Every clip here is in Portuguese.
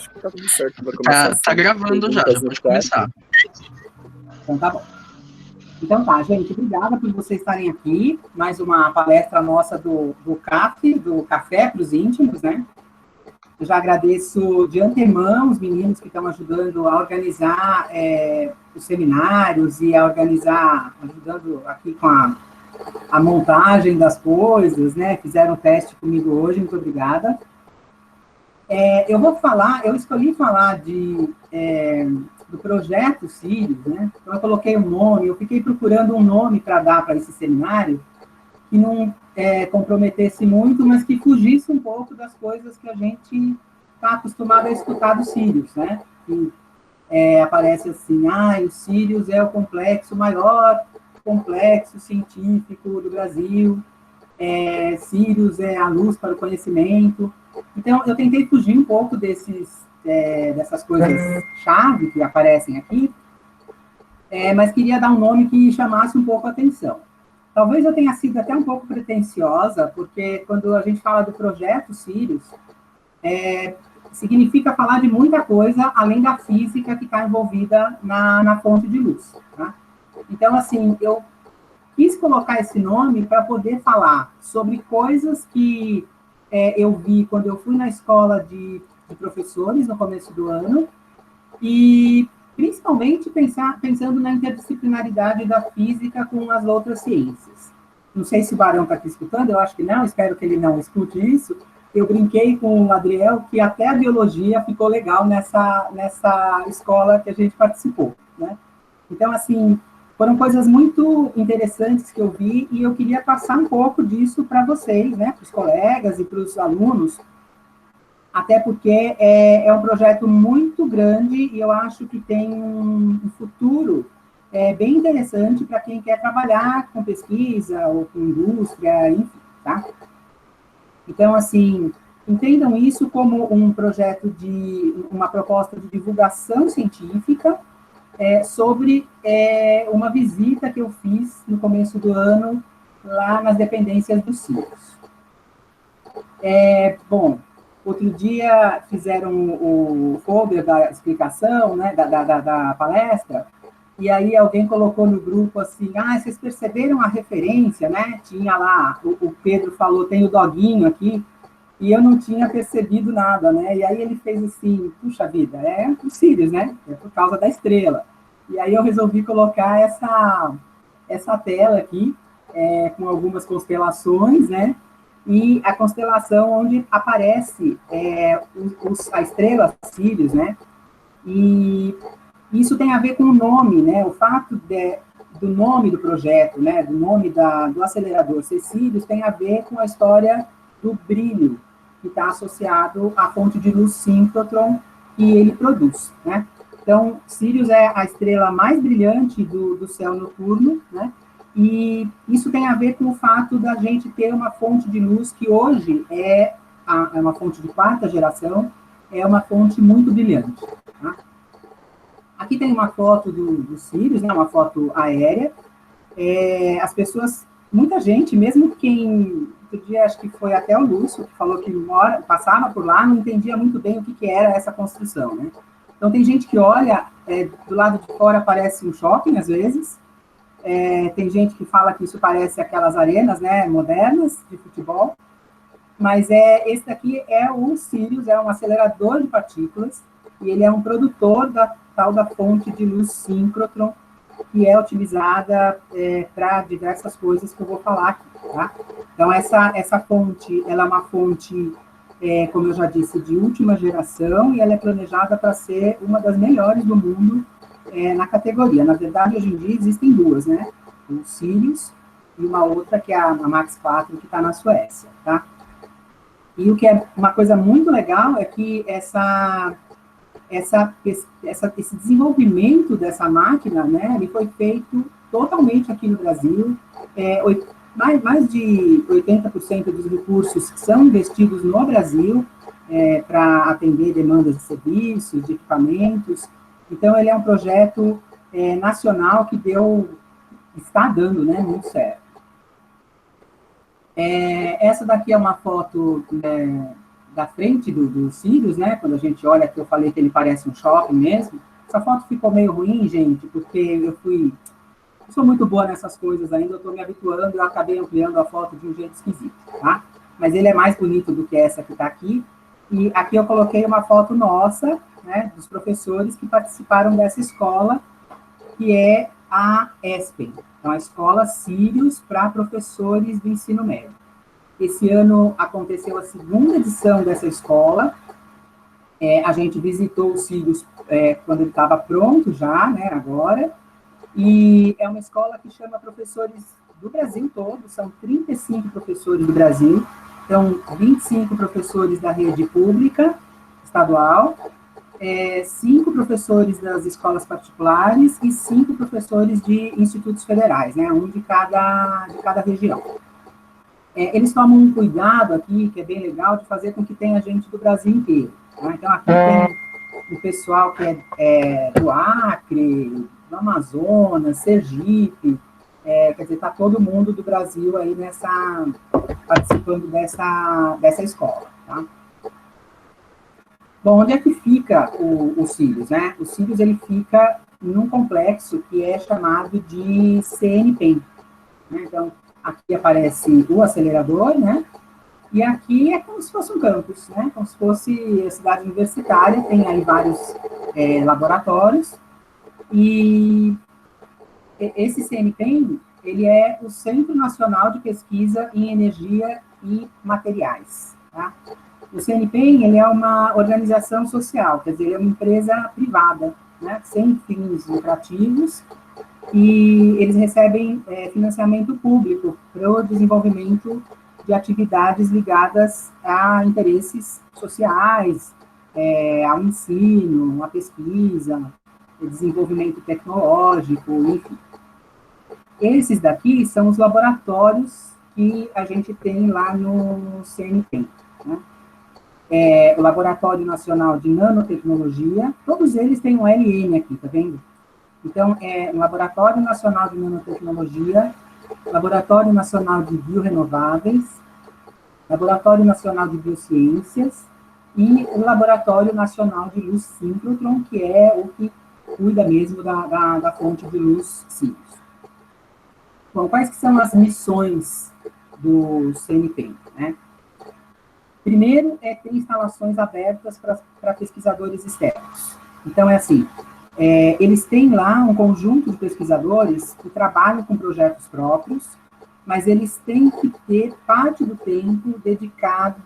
Acho que tá tudo certo para começar. Tá gravando já pode começar. Então tá bom. Então tá, gente, obrigada por vocês estarem aqui. Mais uma palestra nossa do CAF, do Café para os Íntimos, né? Eu já agradeço de antemão os meninos que estão ajudando a organizar os seminários e a organizar, ajudando aqui com a montagem das coisas, né? Fizeram um teste comigo hoje, muito obrigada. Eu escolhi falar do projeto Sírios, né? Então, eu coloquei um nome, eu fiquei procurando um nome para dar para esse seminário que não comprometesse muito, mas que fugisse um pouco das coisas que a gente está acostumado a escutar dos Sírios, né? Que aparece assim, o Sírios é o maior complexo científico do Brasil, Sírios é a luz para o conhecimento. Então, eu tentei fugir um pouco dessas coisas-chave que aparecem aqui, mas queria dar um nome que chamasse um pouco a atenção. Talvez eu tenha sido até um pouco pretensiosa, porque quando a gente fala do projeto Sírios, significa falar de muita coisa, além da física que está envolvida na fonte de luz. Tá? Então, assim, eu quis colocar esse nome para poder falar sobre coisas que eu vi quando eu fui na escola de professores no começo do ano, e principalmente pensando na interdisciplinaridade da física com as outras ciências. Não sei se o Barão está aqui escutando, eu acho que não, espero que ele não escute isso. Eu brinquei com o Adriel que até a biologia ficou legal nessa escola que a gente participou, né? Então, assim, foram coisas muito interessantes que eu vi e eu queria passar um pouco disso para vocês, né, para os colegas e para os alunos, até porque é um projeto muito grande e eu acho que tem um futuro bem interessante para quem quer trabalhar com pesquisa ou com indústria, enfim, tá? Então, assim, entendam isso como um projeto uma proposta de divulgação científica sobre uma visita que eu fiz no começo do ano lá nas dependências do Sírios. Bom, outro dia fizeram o folder da explicação, né, da palestra, e aí alguém colocou no grupo assim, vocês perceberam a referência, né? Tinha lá, o Pedro falou, tem o doguinho aqui, e eu não tinha percebido nada, né? E aí ele fez assim, puxa vida, o Sírios, né? É por causa da estrela. E aí eu resolvi colocar essa tela aqui, com algumas constelações, né? E a constelação onde aparece a estrela Sírios, né? E isso tem a ver com o nome, né? O fato do nome do projeto, né? Do nome do acelerador Sírios tem a ver com a história do brilho, que está associado à fonte de luz síncrotron que ele produz, né? Então, Sírios é a estrela mais brilhante do céu noturno, né? E isso tem a ver com o fato da gente ter uma fonte de luz que hoje é uma fonte de quarta geração, é uma fonte muito brilhante. Tá? Aqui tem uma foto do Sírios, né, uma foto aérea. As pessoas, muita gente, mesmo quem, outro dia acho que foi até o Lúcio, que falou que passava por lá, não entendia muito bem o que era essa construção, né? Então, tem gente que olha, do lado de fora parece um shopping, às vezes. Tem gente que fala que isso parece aquelas arenas, né, modernas de futebol. Mas esse daqui é o Sírios, é um acelerador de partículas, e ele é um produtor da tal da fonte de luz síncrotron, que é utilizada para diversas coisas que eu vou falar aqui, tá? Então, essa fonte, ela é uma fonte, como eu já disse, de última geração, e ela é planejada para ser uma das melhores do mundo na categoria. Na verdade, hoje em dia, existem duas, né? O Sírios e uma outra, que é a Max 4, que está na Suécia, tá? E o que é uma coisa muito legal é que esse desenvolvimento dessa máquina, né, ele foi feito totalmente aqui no Brasil. Mais de 80% dos recursos são investidos no Brasil para atender demandas de serviços, de equipamentos. Então, ele é um projeto nacional que está dando, né, muito certo. Essa daqui é uma foto da frente dos cílios, né? Quando a gente olha, que eu falei que ele parece um shopping mesmo. Essa foto ficou meio ruim, gente, porque eu sou muito boa nessas coisas ainda, eu estou me habituando, eu acabei ampliando a foto de um jeito esquisito, tá? Mas ele é mais bonito do que essa que está aqui. E aqui eu coloquei uma foto nossa, né, dos professores que participaram dessa escola, que é a ESPEN, então a Escola Sírios para Professores do Ensino Médio. Esse ano aconteceu a segunda edição dessa escola. A gente visitou os Sírios quando ele estava pronto já, né, agora. E é uma escola que chama professores do Brasil todo, são 35 professores do Brasil, então 25 professores da rede pública estadual, 5 professores das escolas particulares e 5 professores de institutos federais, né, um de cada região. Eles tomam um cuidado aqui, que é bem legal, de fazer com que tenha gente do Brasil inteiro. Né? Então, aqui tem o pessoal que é do Acre, do Amazonas, Sergipe, quer dizer, está todo mundo do Brasil aí participando dessa escola. Tá? Bom, onde é que fica o Sírios? Né? O Sírios, ele fica num complexo que é chamado de CNPEM. Né? Então, aqui aparece o acelerador, né? E aqui é como se fosse um campus, né? Como se fosse a cidade universitária, tem aí vários laboratórios. E esse CNPEM, ele é o Centro Nacional de Pesquisa em Energia e Materiais. Tá? O CNPEM, ele é uma organização social, quer dizer, ele é uma empresa privada, né? Sem fins lucrativos, e eles recebem financiamento público para o desenvolvimento de atividades ligadas a interesses sociais, ao ensino, à pesquisa, desenvolvimento tecnológico, enfim. Esses daqui são os laboratórios que a gente tem lá no CNPEM, né? O Laboratório Nacional de Nanotecnologia, todos eles têm um LN aqui, tá vendo? Então, o Laboratório Nacional de Nanotecnologia, Laboratório Nacional de Biorenováveis, Laboratório Nacional de Biociências e o Laboratório Nacional de Luz Síncrotron, que é o que cuida mesmo da fonte de luz Sirius. Bom, quais que são as missões do CNPEM, né? Primeiro, ter instalações abertas para pesquisadores externos. Então, assim, eles têm lá um conjunto de pesquisadores que trabalham com projetos próprios, mas eles têm que ter parte do tempo dedicada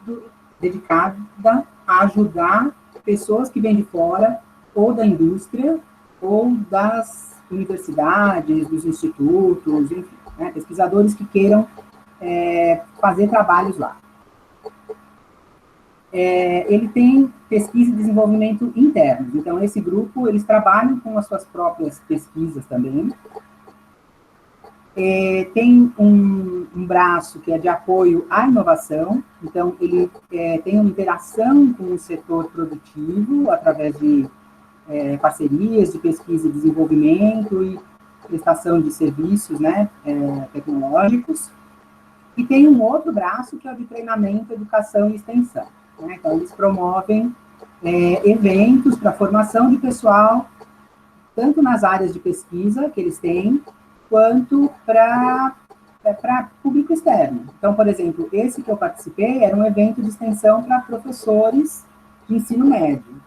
a ajudar pessoas que vêm de fora, ou da indústria, ou das universidades, dos institutos, enfim, né, pesquisadores que queiram fazer trabalhos lá. Ele tem pesquisa e desenvolvimento internos. Então, esse grupo, eles trabalham com as suas próprias pesquisas também. Tem um braço que é de apoio à inovação. Então, ele tem uma interação com o setor produtivo, através de parcerias de pesquisa e desenvolvimento e prestação de serviços, né, tecnológicos. E tem um outro braço que é o de treinamento, educação e extensão. Né? Então, eles promovem eventos para formação de pessoal, tanto nas áreas de pesquisa que eles têm, quanto para público externo. Então, por exemplo, esse que eu participei era um evento de extensão para professores de ensino médio.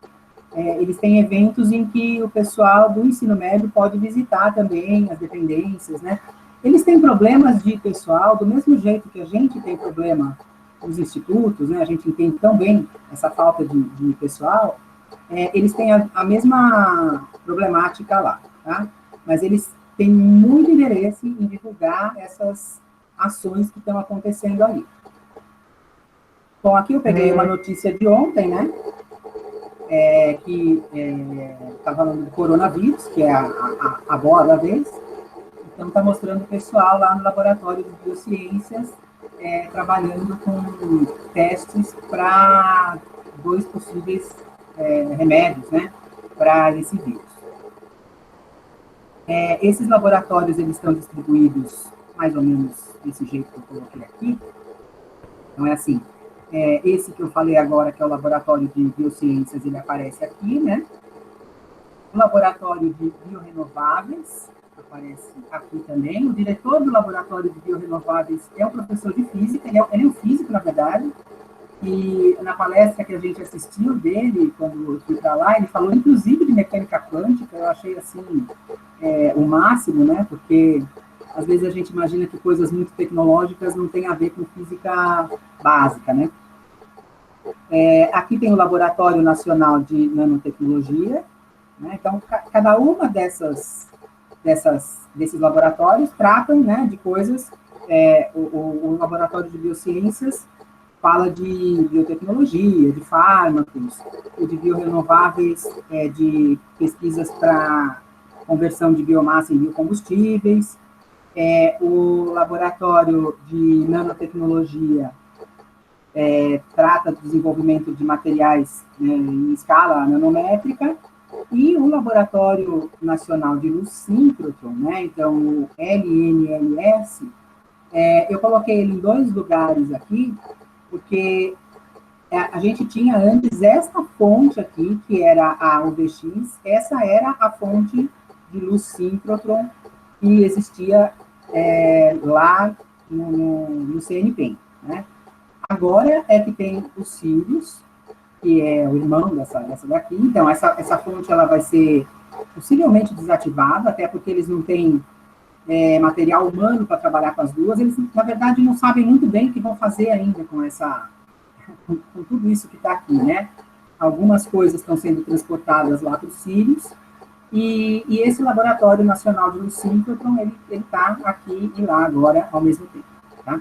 Eles têm eventos em que o pessoal do ensino médio pode visitar também as dependências, né? Eles têm problemas de pessoal, do mesmo jeito que a gente tem problema os institutos, né, a gente entende tão bem essa falta de pessoal, eles têm a mesma problemática lá, tá? Mas eles têm muito interesse em divulgar essas ações que estão acontecendo ali. Bom, aqui eu peguei uma notícia de ontem, né, que está falando do coronavírus, que é a bola da vez. Então, está mostrando o pessoal lá no Laboratório de Biociências, trabalhando com testes para 2 possíveis remédios, né, para esse vírus. Esses laboratórios, eles estão distribuídos mais ou menos desse jeito que eu coloquei aqui. Então, é assim, esse que eu falei agora, que é o Laboratório de Biociências, ele aparece aqui, né? O Laboratório de Biorrenováveis aparece aqui também. O diretor do Laboratório de Biorrenováveis é o professor de Física, ele é um físico, na verdade, e na palestra que a gente assistiu dele, quando eu fui para lá, ele falou, inclusive, de mecânica quântica. Eu achei, assim, o máximo, né? Porque, às vezes, a gente imagina que coisas muito tecnológicas não têm a ver com física básica, né? Aqui tem o Laboratório Nacional de Nanotecnologia, né? Então, cada uma desses laboratórios tratam, né, de coisas. O Laboratório de Biociências fala de biotecnologia, de fármacos, o de biorrenováveis, de pesquisas para conversão de biomassa em biocombustíveis, o laboratório de nanotecnologia trata do desenvolvimento de materiais, né, em escala nanométrica, e o Laboratório Nacional de Luz Síncrotron, né, então o LNLS, eu coloquei ele em 2 lugares aqui, porque a gente tinha antes esta fonte aqui, que era a UVX, essa era a fonte de luz síncrotron que existia lá no CNPEM, né? Agora é que tem o Sirius, que é o irmão dessa daqui. Então, essa fonte ela vai ser possivelmente desativada, até porque eles não têm material humano para trabalhar com as duas. Eles, na verdade, não sabem muito bem o que vão fazer ainda com tudo isso que está aqui, né? Algumas coisas estão sendo transportadas lá para os Sirius, e esse Laboratório Nacional de Luz Síncrotron, ele está aqui e lá agora, ao mesmo tempo, tá?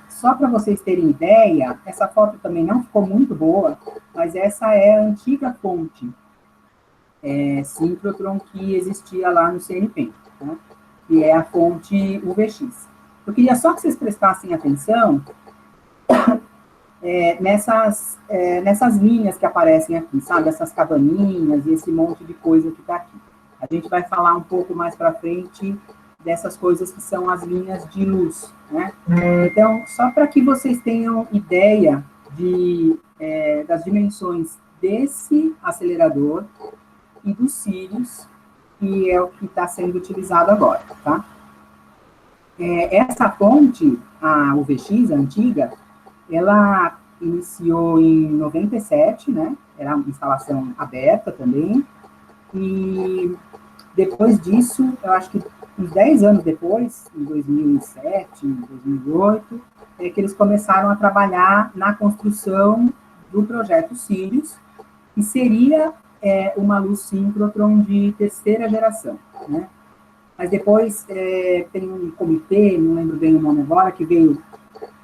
Só para vocês terem ideia, essa foto também não ficou muito boa, mas essa é a antiga fonte síncrotron que existia lá no CNPEM, né? Que é a fonte UVX. Eu queria só que vocês prestassem atenção nessas linhas que aparecem aqui, sabe? Essas cabaninhas e esse monte de coisa que está aqui. A gente vai falar um pouco mais para frente dessas coisas que são as linhas de luz, né? Então, só para que vocês tenham ideia das dimensões desse acelerador e dos Sirius, que é o que está sendo utilizado agora, tá? Essa fonte, a UVX, a antiga, ela iniciou em 97, né? Era uma instalação aberta também, e depois disso, eu acho que uns 10 anos depois, em 2007, em 2008, que eles começaram a trabalhar na construção do projeto Sirius, que seria uma luz síncrotron de terceira geração, né? Mas depois tem um comitê, não lembro bem o nome agora, que veio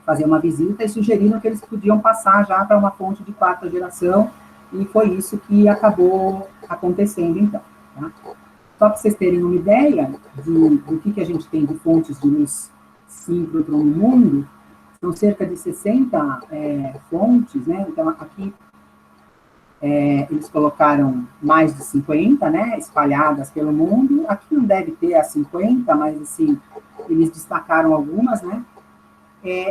fazer uma visita e sugeriram que eles podiam passar já para uma fonte de quarta geração, e foi isso que acabou acontecendo, então, tá? Só para vocês terem uma ideia do que a gente tem de fontes de luz síncrotron no mundo, são cerca de 60 fontes, né? Então, aqui eles colocaram mais de 50, né, espalhadas pelo mundo. Aqui não deve ter as 50, mas, assim, eles destacaram algumas, né?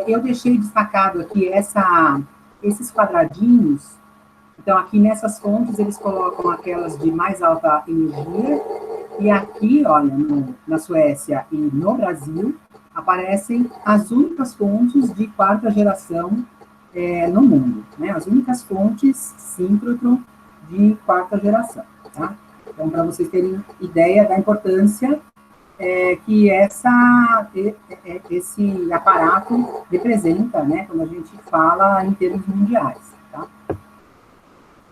Eu deixei destacado aqui esses quadradinhos. Então, aqui nessas fontes, eles colocam aquelas de mais alta energia, e aqui, olha, na Suécia e no Brasil, aparecem as únicas fontes de quarta geração no mundo, né? As únicas fontes síncrotron de quarta geração, tá? Então, para vocês terem ideia da importância que esse aparato representa, né, quando a gente fala em termos mundiais, tá?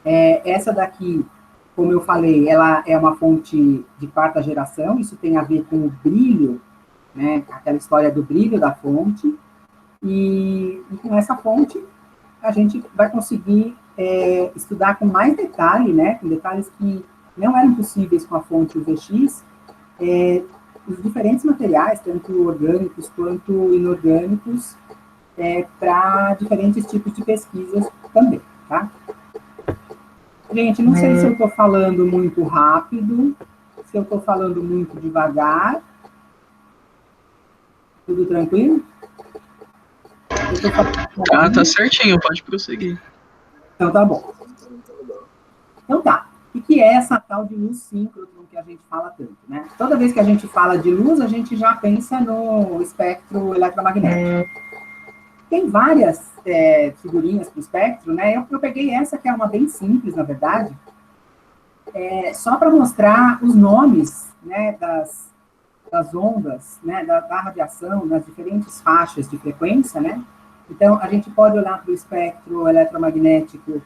Essa daqui, como eu falei, ela é uma fonte de quarta geração. Isso tem a ver com o brilho, né, aquela história do brilho da fonte, e com essa fonte a gente vai conseguir estudar com mais detalhe, né, com detalhes que não eram possíveis com a fonte UVX, os diferentes materiais, tanto orgânicos quanto inorgânicos, para diferentes tipos de pesquisas também, tá? Gente, não sei se eu estou falando muito rápido, se eu estou falando muito devagar. Tudo tranquilo? Tá certinho, pode prosseguir. Então tá bom. Então tá. O que é essa tal de luz síncrotron que a gente fala tanto, né? Toda vez que a gente fala de luz, a gente já pensa no espectro eletromagnético. Tem várias figurinhas para o espectro, né? Eu peguei essa, que é uma bem simples, na verdade, só para mostrar os nomes, né, das ondas, né, da radiação, nas diferentes faixas de frequência, né? Então, a gente pode olhar para o espectro eletromagnético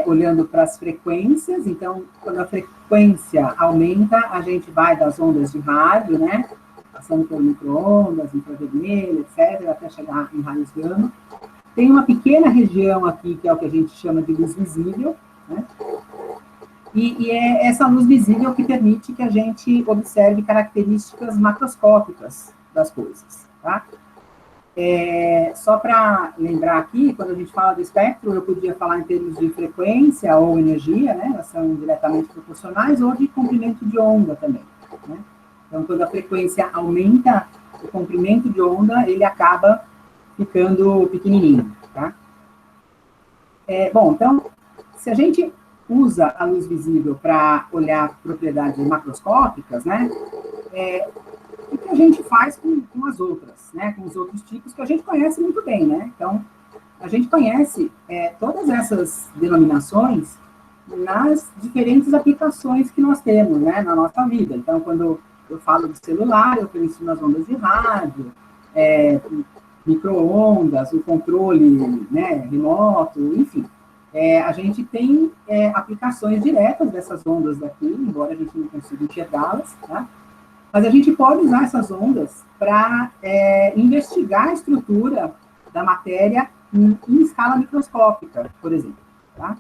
olhando para as frequências. Então, quando a frequência aumenta, a gente vai das ondas de rádio, né, passando por micro-ondas, infravermelho, etc., até chegar em raios gama. Tem uma pequena região aqui, que é o que a gente chama de luz visível, né? E é essa luz visível que permite que a gente observe características macroscópicas das coisas, tá? Só para lembrar aqui, quando a gente fala do espectro, eu podia falar em termos de frequência ou energia, né? Elas são diretamente proporcionais, ou de comprimento de onda também, né? Então, quando a frequência aumenta, o comprimento de onda, ele acaba ficando pequenininho, tá? Bom, então, se a gente usa a luz visível para olhar propriedades macroscópicas, né? O que a gente faz com as outras, né? Com os outros tipos que a gente conhece muito bem, né? Então, a gente conhece todas essas denominações nas diferentes aplicações que nós temos, né? Na nossa vida. Então, quando eu falo de celular, eu penso nas ondas de rádio, micro-ondas, o controle, né, remoto, enfim. A gente tem aplicações diretas dessas ondas daqui, embora a gente não consiga enxergá-las, tá? Mas a gente pode usar essas ondas para investigar a estrutura da matéria em escala microscópica, por exemplo, tá?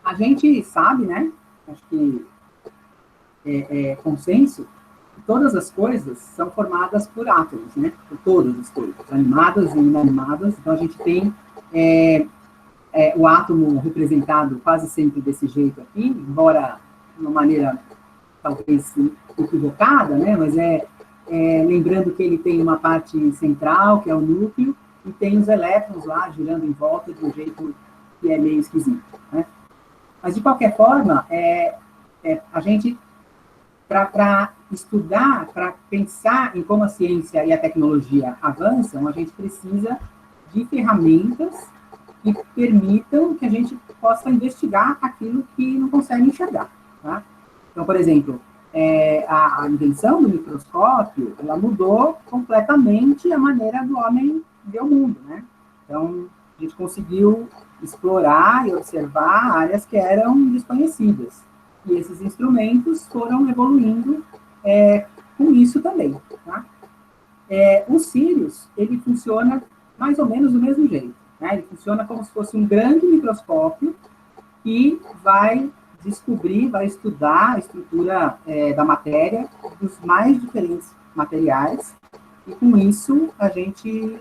A gente sabe, né, acho que consenso, que todas as coisas são formadas por átomos, né? Por todas as coisas, animadas e inanimadas. Então, a gente tem o átomo representado quase sempre desse jeito aqui, embora de uma maneira talvez equivocada, né? Mas lembrando que ele tem uma parte central, que é o núcleo, e tem os elétrons lá girando em volta de um jeito que é meio esquisito, né? Mas, de qualquer forma, a gente, para estudar, para pensar em como a ciência e a tecnologia avançam, a gente precisa de ferramentas que permitam que a gente possa investigar aquilo que não consegue enxergar, tá? Então, por exemplo, a invenção do microscópio, ela mudou completamente a maneira do homem ver o mundo, né? Então, a gente conseguiu explorar e observar áreas que eram desconhecidas. E esses instrumentos foram evoluindo com isso também, tá? O Sirius, ele funciona mais ou menos do mesmo jeito, né? Ele funciona como se fosse um grande microscópio que vai descobrir, vai estudar a estrutura da matéria, dos mais diferentes materiais, e com isso a gente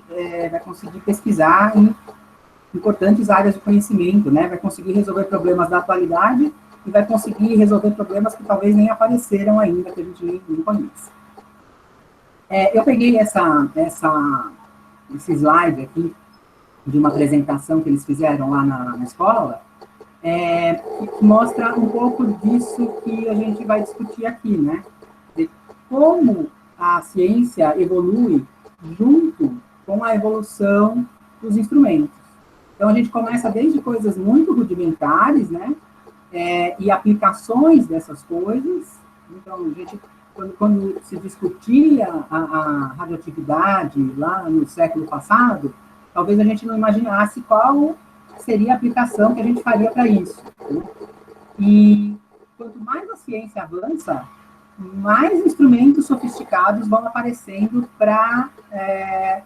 vai conseguir pesquisar em importantes áreas de conhecimento, né? Vai conseguir resolver problemas da atualidade e vai conseguir resolver problemas que talvez nem apareceram ainda, que a gente nem conhece. Eu peguei esse slide aqui de uma apresentação que eles fizeram lá na escola, que mostra um pouco disso que a gente vai discutir aqui, né? De como a ciência evolui junto com a evolução dos instrumentos. Então, a gente começa desde coisas muito rudimentares, né? E aplicações dessas coisas. Então, a gente, quando se discutia a radioatividade lá no século passado, talvez a gente não imaginasse qual seria a aplicação que a gente faria para isso, né? E quanto mais a ciência avança, mais instrumentos sofisticados vão aparecendo para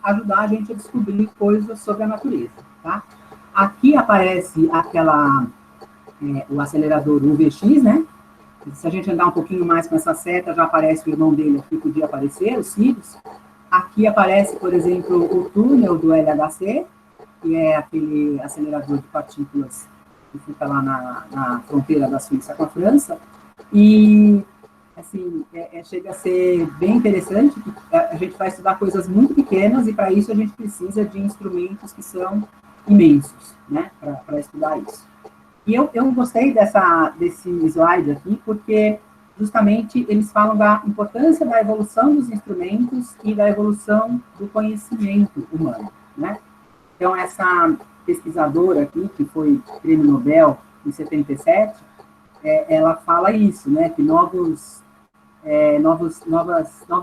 ajudar a gente a descobrir coisas sobre a natureza, tá? Aqui aparece o acelerador UVX, né? Se a gente andar um pouquinho mais com essa seta, já aparece o irmão dele aqui, podia aparecer, o Sirius. Aqui aparece, por exemplo, o túnel do LHC, que é aquele acelerador de partículas que fica lá na fronteira da Suíça com a França. E assim, chega a ser bem interessante, que a gente vai estudar coisas muito pequenas, e para isso a gente precisa de instrumentos que são imensos, né, para estudar isso. E eu gostei desse slide aqui, porque justamente eles falam da importância da evolução dos instrumentos e da evolução do conhecimento humano, né? Então, essa pesquisadora aqui, que foi prêmio Nobel em 77, ela fala isso, né, que novos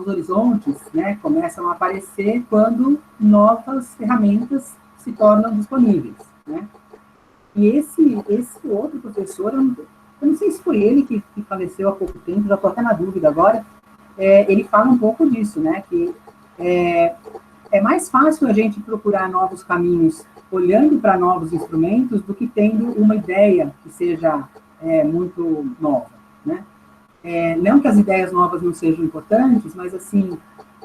horizontes, né, começam a aparecer quando novas ferramentas se tornam disponíveis, né? E esse outro professor, eu não sei se foi ele que faleceu há pouco tempo, já estou até na dúvida agora, ele fala um pouco disso, né, que é mais fácil a gente procurar novos caminhos olhando para novos instrumentos do que tendo uma ideia que seja muito nova, né? Não que as ideias novas não sejam importantes, mas, assim,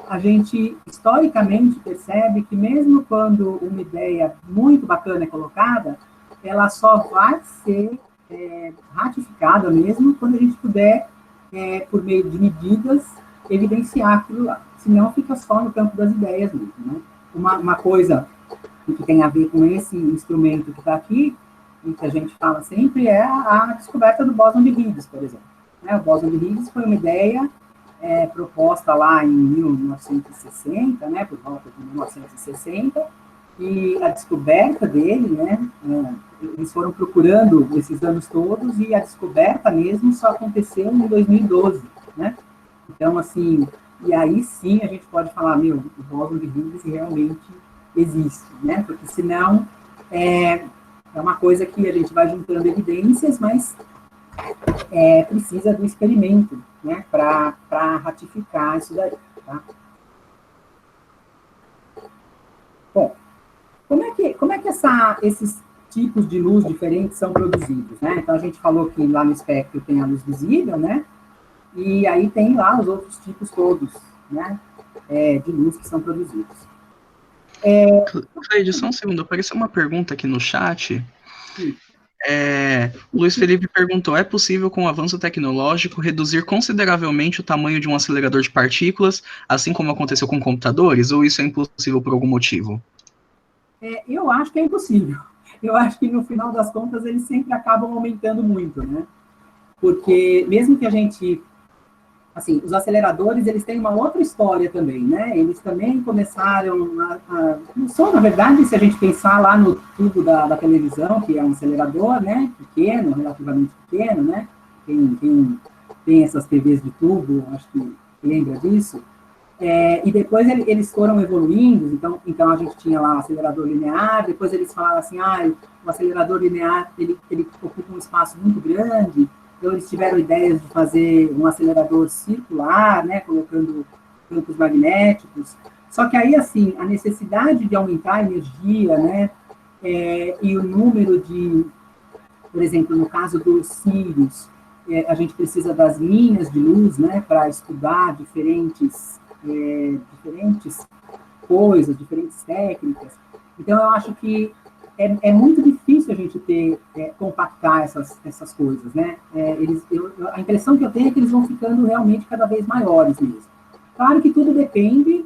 a gente, historicamente, percebe que mesmo quando uma ideia muito bacana é colocada, ela só vai ser ratificada mesmo quando a gente puder, por meio de medidas, evidenciar aquilo lá. Senão fica só no campo das ideias mesmo, né? Uma coisa que tem a ver com esse instrumento que está aqui, e que a gente fala sempre, é a descoberta do bóson de Higgs, por exemplo. O bóson de Higgs foi uma ideia proposta lá em 1960, né, por volta de 1960, e a descoberta dele, né, eles foram procurando esses anos todos, e a descoberta mesmo só aconteceu em 2012, né? Então, assim, e aí sim a gente pode falar, o bóson de Higgs realmente existe, né? Porque senão é uma coisa que a gente vai juntando evidências, mas precisa do experimento, né, para ratificar isso daí, tá? Bom, como é que esses tipos de luz diferentes são produzidos, né? Então, a gente falou que lá no espectro tem a luz visível, né? E aí tem lá os outros tipos todos, né, de luz que são produzidos. Cleide, só um segundo, apareceu uma pergunta aqui no chat. Sim. O Luiz Felipe perguntou: é possível, com o avanço tecnológico, reduzir consideravelmente o tamanho de um acelerador de partículas, assim como aconteceu com computadores, ou isso é impossível por algum motivo? Eu acho que é impossível. Eu acho que, no final das contas, eles sempre acabam aumentando muito, né? Porque, mesmo que a gente... Assim, os aceleradores, eles têm uma outra história também, né? Eles também começaram não só, na verdade, se a gente pensar lá no tubo da televisão, que é um acelerador, né? Pequeno, relativamente pequeno, né? Quem tem essas TVs de tubo, acho que lembra disso. E depois eles foram evoluindo, então a gente tinha lá o acelerador linear, depois eles falaram assim, o acelerador linear, ele ocupa um espaço muito grande, então eles tiveram ideias de fazer um acelerador circular, né, colocando campos magnéticos, só que aí, assim, a necessidade de aumentar a energia, né, e o número de, por exemplo, no caso dos cílios, a gente precisa das linhas de luz, né, para estudar diferentes coisas, diferentes técnicas. Então, eu acho que é muito difícil a gente compactar essas coisas, né? A impressão que eu tenho é que eles vão ficando realmente cada vez maiores mesmo. Claro que tudo depende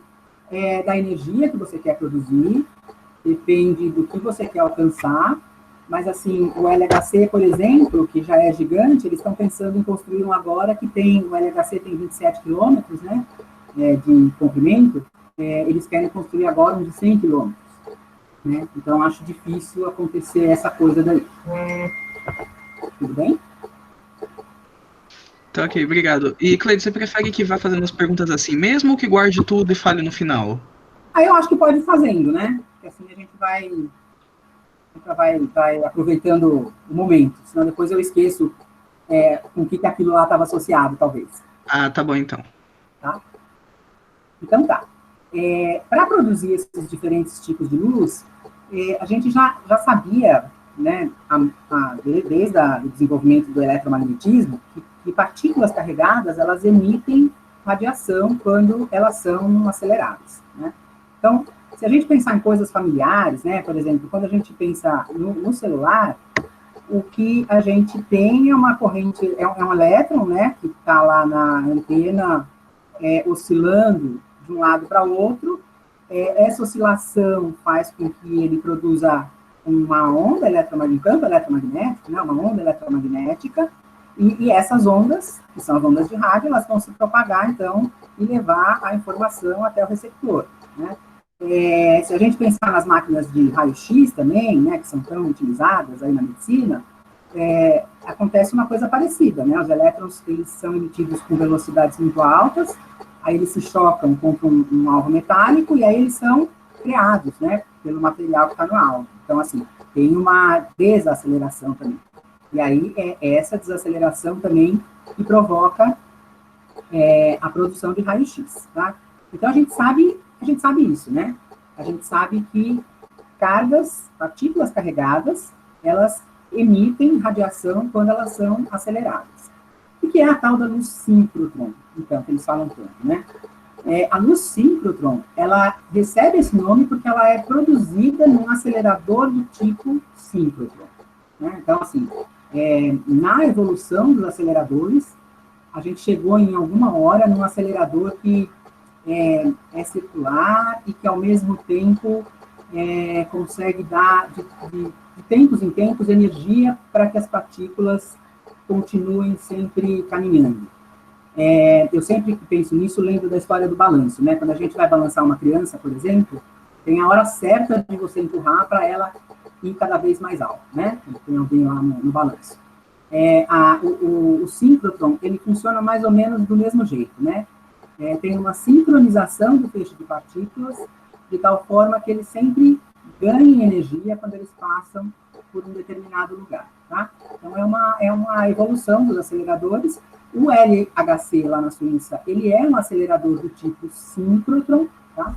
da energia que você quer produzir, depende do que você quer alcançar, mas, assim, o LHC, por exemplo, que já é gigante, eles estão pensando em construir um agora que o LHC tem 27 quilômetros, né, de comprimento, eles querem construir agora um de 100 quilômetros, né? Então, acho difícil acontecer essa coisa daí. Tudo bem? Tá, ok, obrigado. E, Cleide, você prefere que vá fazendo as perguntas assim mesmo, ou que guarde tudo e fale no final? Aí eu acho que pode ir fazendo, né? Porque assim a gente vai aproveitando o momento, senão depois eu esqueço com o que aquilo lá estava associado, talvez. Ah, tá bom, então. Tá? Então, tá. Para produzir esses diferentes tipos de luz, a gente já sabia, né, desde o desenvolvimento do eletromagnetismo, que partículas carregadas, elas emitem radiação quando elas são aceleradas, né? Então, se a gente pensar em coisas familiares, né, por exemplo, quando a gente pensa no celular, o que a gente tem é uma corrente, é um elétron, né, que está lá na antena, oscilando de um lado para o outro. Essa oscilação faz com que ele produza uma onda eletromagnética, campo eletromagnético, né, uma onda eletromagnética, e essas ondas, que são as ondas de rádio, elas vão se propagar, então, e levar a informação até o receptor, né. Se a gente pensar nas máquinas de raio-x também, né, que são tão utilizadas aí na medicina, acontece uma coisa parecida, né? Os elétrons, eles são emitidos com velocidades muito altas, aí eles se chocam contra um alvo metálico, e aí eles são criados, né, pelo material que está no alvo. Então, assim, tem uma desaceleração também. E aí é essa desaceleração também que provoca a produção de raio-x, tá? Então, a gente sabe isso, né? A gente sabe que partículas carregadas, elas emitem radiação quando elas são aceleradas. O que é a tal da luz síncrotron, então, que eles falam tanto, né? A luz síncrotron, ela recebe esse nome porque ela é produzida num acelerador do tipo síncrotron, né? Então, assim, na evolução dos aceleradores, a gente chegou em alguma hora num acelerador que é circular e que, ao mesmo tempo, consegue dar, de tempos em tempos, energia para que as partículas continuem sempre caminhando. Eu sempre que penso nisso, lembro da história do balanço, né? Quando a gente vai balançar uma criança, por exemplo, tem a hora certa de você empurrar para ela ir cada vez mais alto, né? Tem alguém lá no balanço. O síncrotron, ele funciona mais ou menos do mesmo jeito, né? Tem uma sincronização do feixe de partículas, de tal forma que eles sempre ganhem energia quando eles passam por um determinado lugar, tá? Então, é uma evolução dos aceleradores. O LHC, lá na Suíça, ele é um acelerador do tipo síncrotron, tá?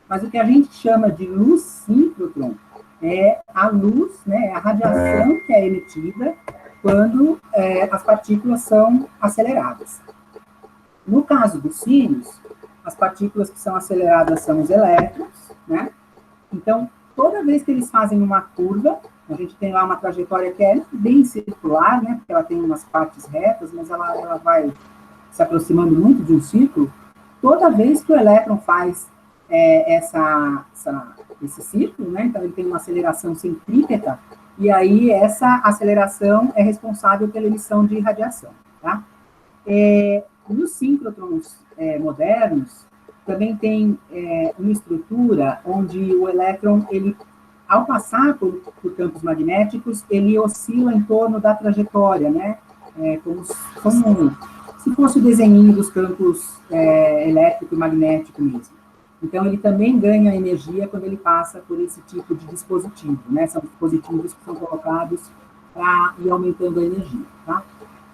Mas o que a gente chama de luz síncrotron é a luz, né, a radiação que é emitida quando as partículas são aceleradas. No caso dos sírios, as partículas que são aceleradas são os elétrons, né? Então, toda vez que eles fazem uma curva, a gente tem lá uma trajetória que é bem circular, né? Porque ela tem umas partes retas, mas ela vai se aproximando muito de um círculo. Toda vez que o elétron faz esse círculo, né? Então, ele tem uma aceleração centrípeta, e aí essa aceleração é responsável pela emissão de radiação, tá? Nos síncrotrons modernos, também tem uma estrutura onde o elétron, ele, ao passar por campos magnéticos, ele oscila em torno da trajetória, né? Como se fosse o desenho dos campos elétrico e magnético mesmo. Então, ele também ganha energia quando ele passa por esse tipo de dispositivo, né? São dispositivos que são colocados para ir aumentando a energia, tá?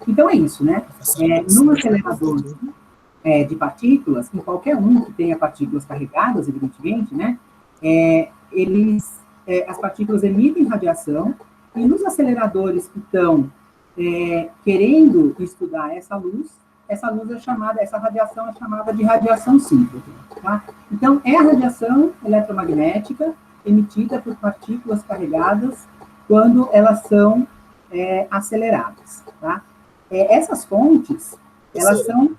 Então, é isso, né? Num acelerador de partículas, em qualquer um que tenha partículas carregadas, evidentemente, né? As partículas emitem radiação, e nos aceleradores que estão querendo estudar essa radiação é chamada de radiação síncrotron, tá? Então, é a radiação eletromagnética emitida por partículas carregadas quando elas são aceleradas, tá? Essas fontes, elas são,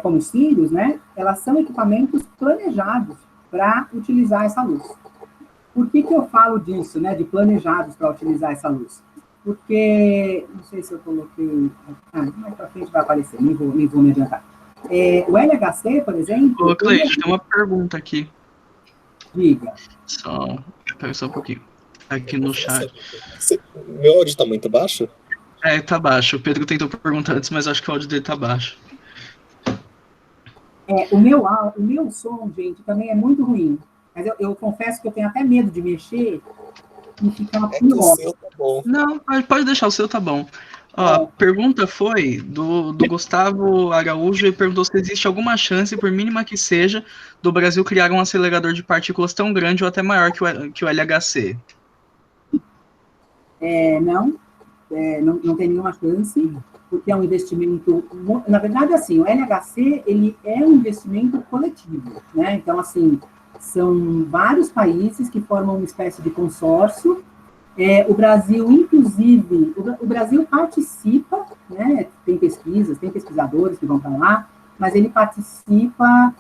como os círios, né? Elas são equipamentos planejados para utilizar essa luz. Por que eu falo disso, né? De planejados para utilizar essa luz? Porque, não sei se eu coloquei... mais para frente vai aparecer, nem vou me adiantar. O LHC, por exemplo... Ô, Cleide, tem uma pergunta aqui. Diga. Pera só um pouquinho. Aqui no chat. Meu áudio está muito baixo? Tá baixo. O Pedro tentou perguntar antes, mas acho que o áudio dele tá baixo. O meu som, gente, também é muito ruim. Mas eu confesso que eu tenho até medo de mexer e ficar pior. O seu tá bom. Não, pode deixar, o seu tá bom. A pergunta foi do Gustavo Araújo, e perguntou se existe alguma chance, por mínima que seja, do Brasil criar um acelerador de partículas tão grande ou até maior que o LHC. Não tem nenhuma chance, porque é um investimento... Na verdade, assim, o LHC, ele é um investimento coletivo, né? Então, assim, são vários países que formam uma espécie de consórcio O Brasil, inclusive, o Brasil participa, né, tem pesquisas, tem pesquisadores que vão para lá, mas ele participa,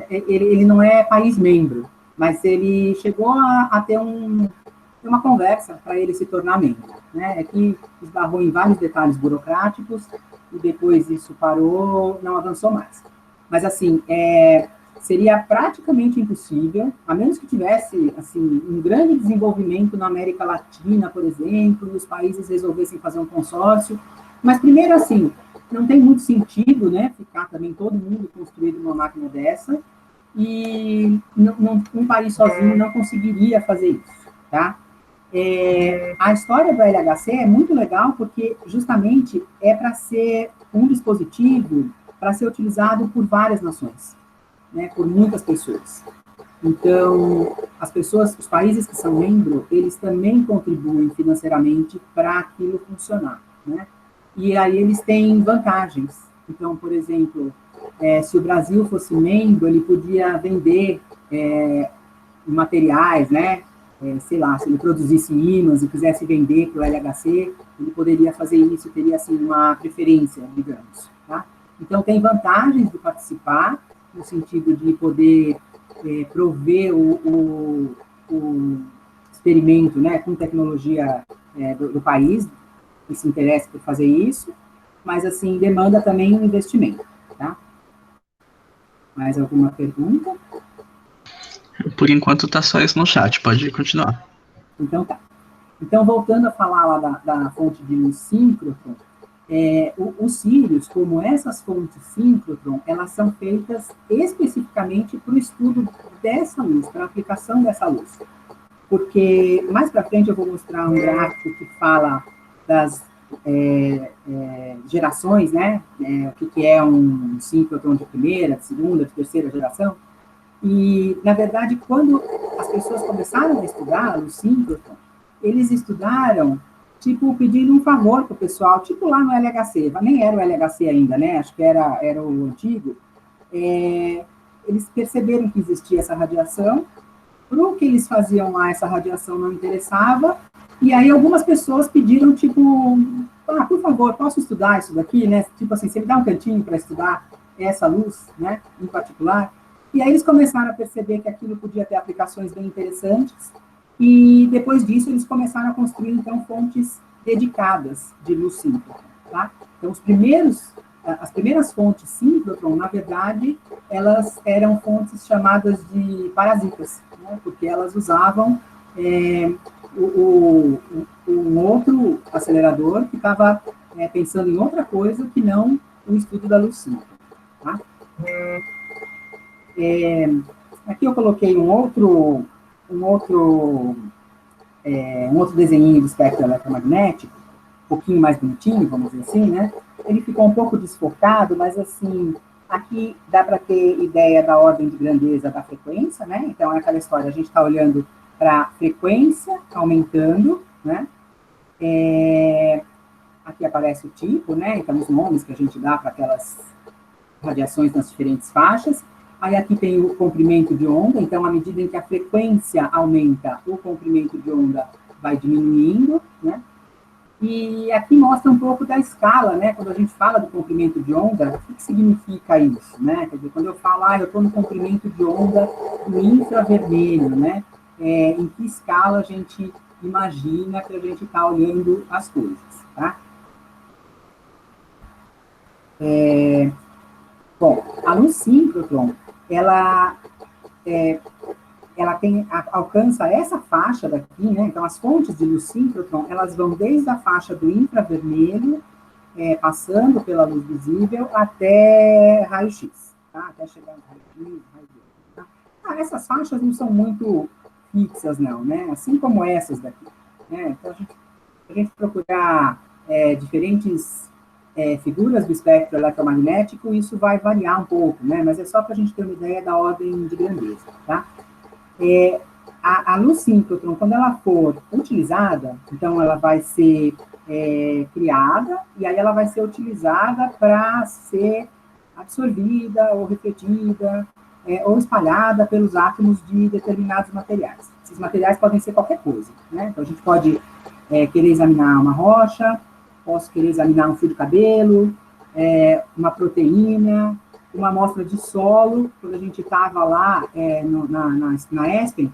ele não é país membro, mas ele chegou a ter uma conversa para ele se tornar membro, né, que esbarrou em vários detalhes burocráticos, e depois isso parou, não avançou mais. Mas, assim, seria praticamente impossível, a menos que tivesse, assim, um grande desenvolvimento na América Latina, por exemplo, e os países resolvessem fazer um consórcio. Mas, primeiro, assim, não tem muito sentido, né, ficar também todo mundo construindo uma máquina dessa, e um país sozinho não conseguiria fazer isso, tá? A história do LHC é muito legal, porque, justamente, é para ser um dispositivo para ser utilizado por várias nações, né, por muitas pessoas. Então, os países que são membros, eles também contribuem financeiramente para aquilo funcionar, né? E aí eles têm vantagens. Então, por exemplo, se o Brasil fosse membro, ele podia vender materiais, né? Sei lá, se ele produzisse ímãs e quisesse vender para o LHC, ele poderia fazer isso, teria, assim, uma preferência, digamos, tá? Então, tem vantagens de participar, no sentido de poder prover o experimento, né, com tecnologia do país, que se interessa por fazer isso, mas, assim, demanda também um investimento, tá? Mais alguma pergunta? Por enquanto tá só isso no chat, pode continuar. Então, tá. Então, voltando a falar lá da fonte de luz síncrotron, os cílios, como essas fontes síncrotron, elas são feitas especificamente para o estudo dessa luz, para a aplicação dessa luz. Porque, mais para frente, eu vou mostrar um gráfico que fala das gerações, né? O que é um síncrotron de primeira, de segunda, de terceira geração. E, na verdade, quando as pessoas começaram a estudar o síncrotron, eles estudaram, tipo, pedindo um favor para o pessoal, tipo lá no LHC, nem era o LHC ainda, né? Acho que era o antigo. Eles perceberam que existia essa radiação, para o que eles faziam lá, essa radiação não interessava, e aí algumas pessoas pediram, tipo, por favor, posso estudar isso daqui, né? Tipo assim, você me dá um cantinho para estudar essa luz, né, em particular. E aí eles começaram a perceber que aquilo podia ter aplicações bem interessantes, e depois disso eles começaram a construir, então, fontes dedicadas de luz síncrotron, tá? Então, as primeiras fontes síncrotron, na verdade, elas eram fontes chamadas de parasitas, né? Porque elas usavam um outro acelerador que estava pensando em outra coisa que não o estudo da luz síncrotron, tá? Aqui eu coloquei um outro desenho do espectro eletromagnético, um pouquinho mais bonitinho, vamos dizer assim, né? Ele ficou um pouco desfocado, mas, assim, aqui dá para ter ideia da ordem de grandeza da frequência, né? Então, é aquela história, a gente está olhando para a frequência aumentando, né? Aqui aparece o tipo, né? Então, os nomes que a gente dá para aquelas radiações nas diferentes faixas. Aí aqui tem o comprimento de onda, então, à medida em que a frequência aumenta, o comprimento de onda vai diminuindo, né? E aqui mostra um pouco da escala, né? Quando a gente fala do comprimento de onda, o que significa isso, né? Quer dizer, quando eu falo, eu estou no comprimento de onda do infravermelho, né? Em que escala a gente imagina que a gente está olhando as coisas, tá? Bom, a luz síncrotron, ela alcança essa faixa daqui, né? Então, as fontes de luz síncrotron, elas vão desde a faixa do infravermelho, passando pela luz visível, até raio-x, tá? Até chegar no raio-x, tá? Essas faixas não são muito fixas, não, né? Assim como essas daqui, né? Então, a gente procurar diferentes figuras do espectro eletromagnético, isso vai variar um pouco, né? Mas é só para a gente ter uma ideia da ordem de grandeza, tá? A luz síncrotron, quando ela for utilizada, então ela vai ser criada, e aí ela vai ser utilizada para ser absorvida, ou refletida, ou espalhada pelos átomos de determinados materiais. esses materiais podem ser qualquer coisa, né? Então, a gente pode querer examinar uma rocha, posso querer examinar um fio de cabelo, uma proteína, uma amostra de solo. Quando a gente estava lá na ESPEN,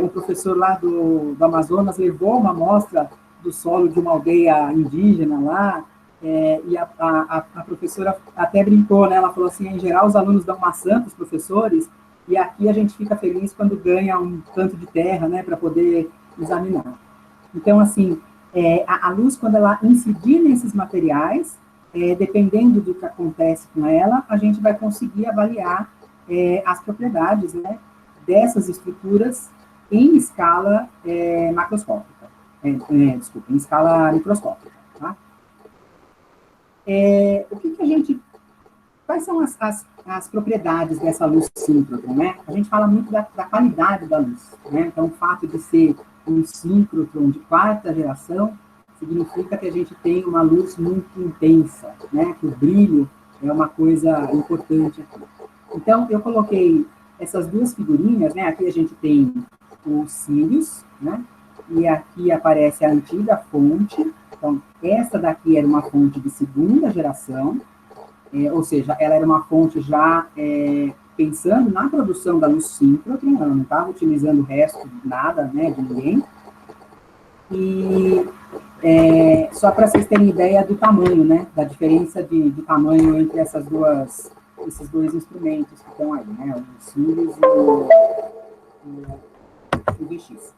o professor lá do Amazonas levou uma amostra do solo de uma aldeia indígena lá, e a professora até brincou, né? Ela falou assim, em geral os alunos dão maçã para os professores, e aqui a gente fica feliz quando ganha um tanto de terra, né, para poder examinar. Então, assim, a luz, quando ela incidir nesses materiais, dependendo do que acontece com ela, a gente vai conseguir avaliar as propriedades, né, dessas estruturas em escala macroscópica. Desculpa, em escala microscópica. Tá? Quais são as propriedades dessa luz síncrotron, né? A gente fala muito da qualidade da luz, né? Então, o fato de ser um síncrotron de 4ª geração significa que a gente tem uma luz muito intensa, né? Que o brilho é uma coisa importante aqui. Então, eu coloquei essas 2 figurinhas, né? Aqui a gente tem o Sirius, né? E aqui aparece a antiga fonte. Então, essa daqui era uma fonte de 2ª geração, ou seja, ela era uma fonte já pensando na produção da luz síncrotron, ela não estava utilizando o resto de nada, né, de ninguém. E só para vocês terem ideia do tamanho, né, da diferença de tamanho entre esses 2 instrumentos que estão aí, né, o Sirius e o VX.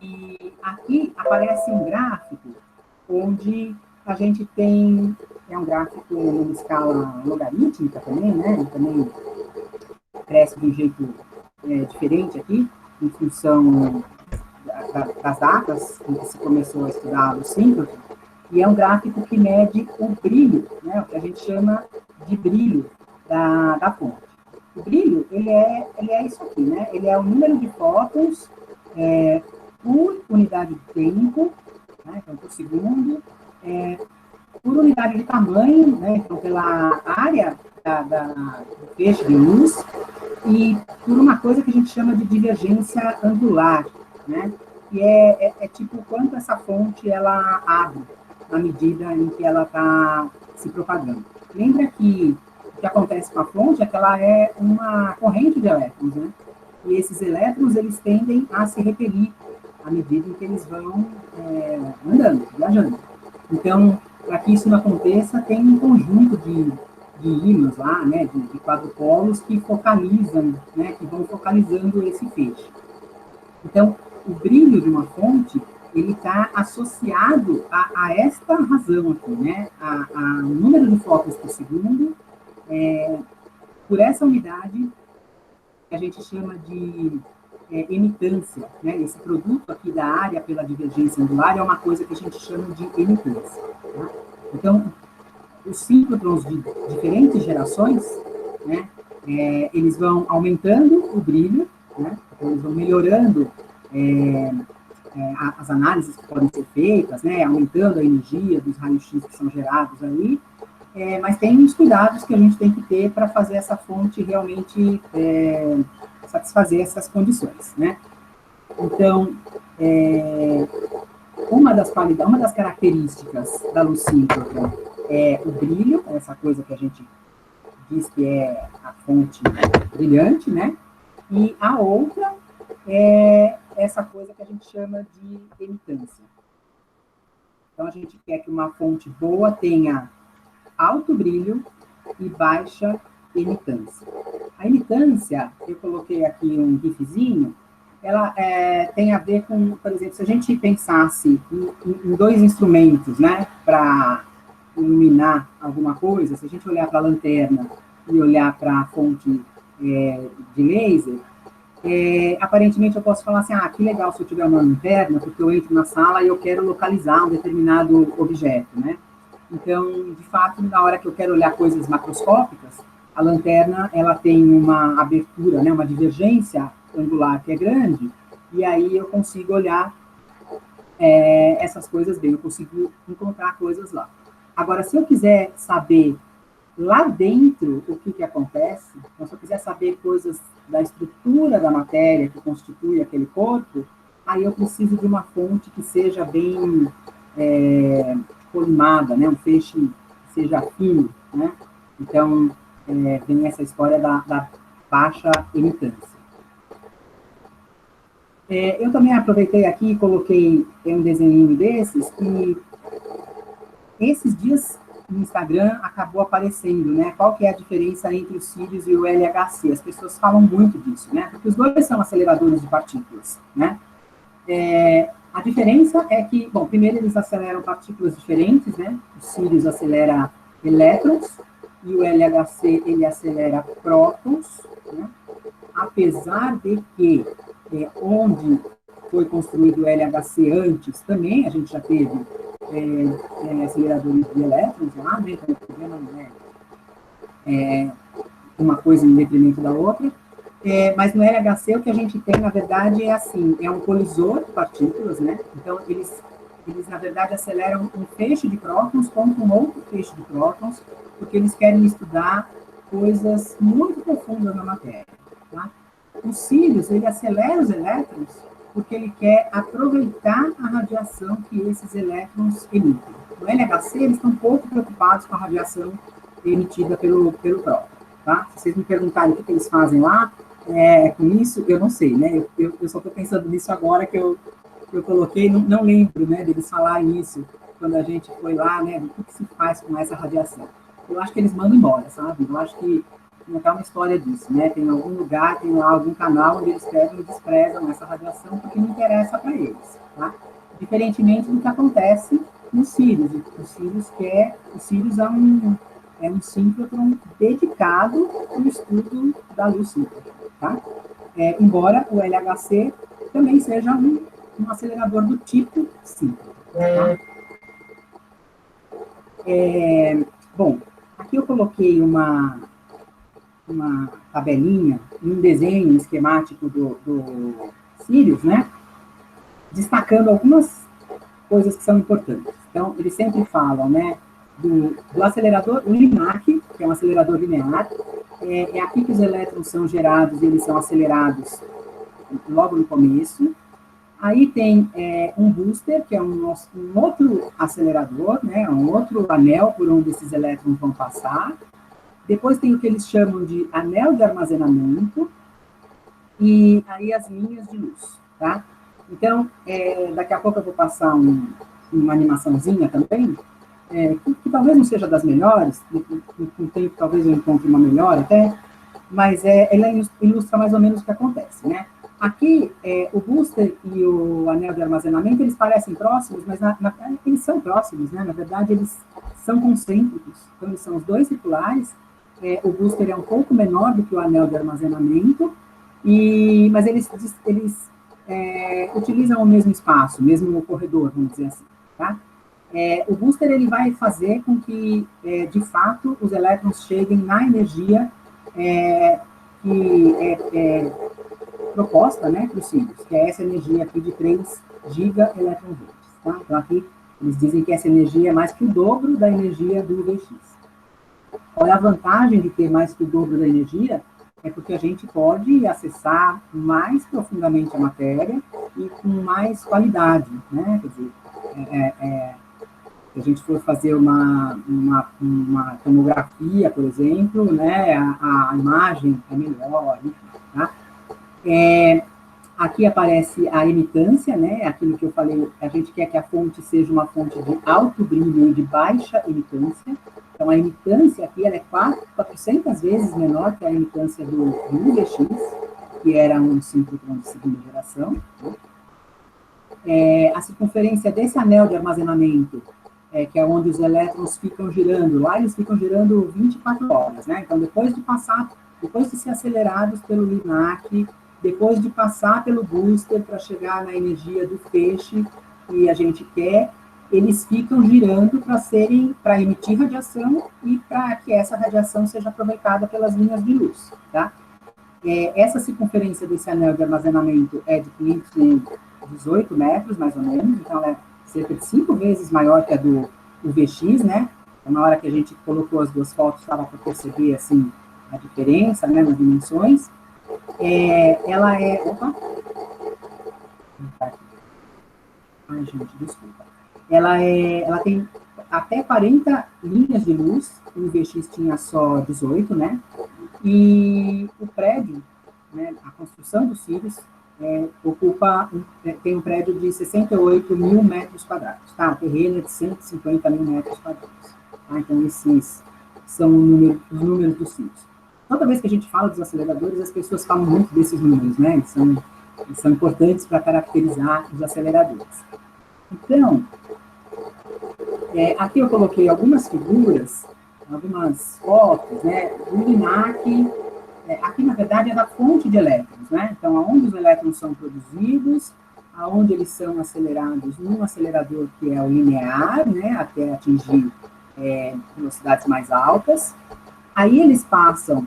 E aqui aparece um gráfico onde a gente tem, um gráfico em escala logarítmica também, né? Ele também cresce de um jeito diferente aqui, em função das datas em que se começou a estudar o síncrotron, e é um gráfico que mede o brilho, né? O que a gente chama de brilho da fonte. O brilho, ele é isso aqui, né? Ele é o número de fótons por unidade de tempo, né? Então, por segundo, por unidade de tamanho, né? Então, pela área do feixe de luz, e por uma coisa que a gente chama de divergência angular, né? Que é tipo quanto essa fonte ela abre na medida em que ela está se propagando. Lembra que o que acontece com a fonte é que ela é uma corrente de elétrons, né? E esses elétrons, eles tendem a se repelir à medida em que eles vão andando, viajando. Então, para que isso não aconteça, tem um conjunto de ímãs lá, né, de quadrupolos que focalizam, né, que vão focalizando esse feixe. Então, o brilho de uma fonte, ele está associado a esta razão aqui, né, a número de fótons por segundo, por essa unidade que a gente chama de emitância, né? Esse produto aqui da área pela divergência angular é uma coisa que a gente chama de emitância. Tá? Então, os síncrotrons de diferentes gerações, né, eles vão aumentando o brilho, né? Então, eles vão melhorando as análises que podem ser feitas, né? Aumentando a energia dos raios-x que são gerados ali, mas tem uns cuidados que a gente tem que ter para fazer essa fonte realmente satisfazer essas condições, né? Então, uma das características da luz síncrotron é o brilho, essa coisa que a gente diz que é a fonte brilhante, né? E a outra é essa coisa que a gente chama de emitância. Então, a gente quer que uma fonte boa tenha alto brilho e baixa emitância. A emitância, eu coloquei aqui um gifzinho, ela tem a ver com, por exemplo, se a gente pensasse em 2 instrumentos, né, para iluminar alguma coisa, se a gente olhar para a lanterna e olhar para a fonte de laser, aparentemente eu posso falar assim, que legal se eu tiver uma lanterna, porque eu entro na sala e eu quero localizar um determinado objeto, né? Então, de fato, na hora que eu quero olhar coisas macroscópicas, a lanterna, ela tem uma abertura, né, uma divergência angular que é grande, e aí eu consigo olhar essas coisas bem, eu consigo encontrar coisas lá. Agora, se eu quiser saber lá dentro o que acontece, então, se eu quiser saber coisas da estrutura da matéria que constitui aquele corpo, aí eu preciso de uma fonte que seja bem polimada, né? Um feixe que seja fino, né? Então, vem essa história da baixa emitância. Eu também aproveitei aqui e coloquei um desenho desses, e esses dias no Instagram acabou aparecendo, né? Qual que é a diferença entre o Sirius e o LHC? As pessoas falam muito disso, né? Porque os dois são aceleradores de partículas, né? A diferença é que, bom, primeiro eles aceleram partículas diferentes, né? O Sirius acelera elétrons e o LHC, ele acelera prótons, né? Apesar de que onde foi construído o LHC antes, também a gente já teve aceleradores de elétrons lá, né? Então, o problema não é uma coisa em detrimento da outra. Mas no LHC o que a gente tem, na verdade, é assim, é um colisor de partículas, né? Então, eles na verdade, aceleram um feixe de prótons contra um outro feixe de prótons, porque eles querem estudar coisas muito profundas na matéria, tá? O Sirius, ele acelera os elétrons porque ele quer aproveitar a radiação que esses elétrons emitem. No LHC, eles estão pouco preocupados com a radiação emitida pelo próton, tá? Se vocês me perguntarem o que eles fazem lá, com isso, eu não sei, né? Eu só estou pensando nisso agora que eu coloquei, não lembro, né, deles falarem isso quando a gente foi lá, né, do que se faz com essa radiação. Eu acho que eles mandam embora, sabe? Eu acho que não tem uma história disso, né? Tem algum lugar, tem lá algum canal onde eles pegam e desprezam essa radiação porque não interessa para eles, tá? Diferentemente do que acontece no Sirius. O Sirius é um síncrotron dedicado ao estudo da luz síncrona, tá? Embora o LHC também seja um acelerador do tipo síncrono, tá? Bom, aqui eu coloquei uma tabelinha, um desenho esquemático do Sirius, né? Destacando algumas coisas que são importantes. Então, eles sempre falam, né, do acelerador, o LINAC, que é um acelerador linear, é aqui que os elétrons são gerados e eles são acelerados logo no começo. Aí tem um booster, que é um outro acelerador, né, um outro anel por onde esses elétrons vão passar. Depois tem o que eles chamam de anel de armazenamento, e aí as linhas de luz, tá? Então, daqui a pouco eu vou passar uma animaçãozinha também, que talvez não seja das melhores, com o tempo talvez eu encontre uma melhor até, mas ela ilustra mais ou menos o que acontece, né? Aqui, o booster e o anel de armazenamento, eles parecem próximos, mas eles são próximos, né? Na verdade, eles são concêntricos, então eles são os dois circulares. O booster é um pouco menor do que o anel de armazenamento, mas eles utilizam o mesmo espaço, o mesmo corredor, vamos dizer assim, tá? O booster ele vai fazer com que, de fato, os elétrons cheguem na energia que é proposta, né, para os Sirius, que é essa energia aqui de 3 gigaelectronvolts, tá? Então, aqui, eles dizem que essa energia é mais que o dobro da energia do UVX. Qual é a vantagem de ter mais que o dobro da energia? É porque a gente pode acessar mais profundamente a matéria e com mais qualidade, né? Quer dizer, se a gente for fazer uma tomografia, por exemplo, né, a imagem é melhor, enfim, tá? Aqui aparece a emitância, né? Aquilo que eu falei, a gente quer que a fonte seja uma fonte de alto brilho e de baixa emitância. Então, a emitância aqui ela é 400 vezes menor que a emitância do UVX, que era um síncrotron de segunda geração. A circunferência desse anel de armazenamento, que é onde os elétrons ficam girando, lá eles ficam girando 24 horas, né? Então, depois de ser acelerados pelo LINAC, depois de passar pelo booster para chegar na energia do feixe que a gente quer, eles ficam girando para emitir radiação e para que essa radiação seja aproveitada pelas linhas de luz, tá? Essa circunferência desse anel de armazenamento é de 518 metros, mais ou menos, então ela é cerca de 5 vezes maior que a do UVX, né? Então, na hora que a gente colocou as duas fotos, estava para perceber, assim, a diferença, né, nas dimensões. Ela é... Opa! Ai, gente, desculpa. Ela tem até 40 linhas de luz, o UVX tinha só 18, né? E o prédio, né, a construção dos cílios, tem um prédio de 68 mil metros quadrados, tá? O terreno é de 150 mil metros quadrados. Tá? Então, esses são os números dos cílios. Toda vez que a gente fala dos aceleradores, as pessoas falam muito desses números, né? Eles são importantes para caracterizar os aceleradores. Então, aqui eu coloquei algumas figuras, algumas fotos, né, do LINAC. Aqui, na verdade, é da fonte de elétrons, né? Então, aonde os elétrons são produzidos, aonde eles são acelerados num acelerador que é o linear, né, até atingir velocidades mais altas. Aí eles passam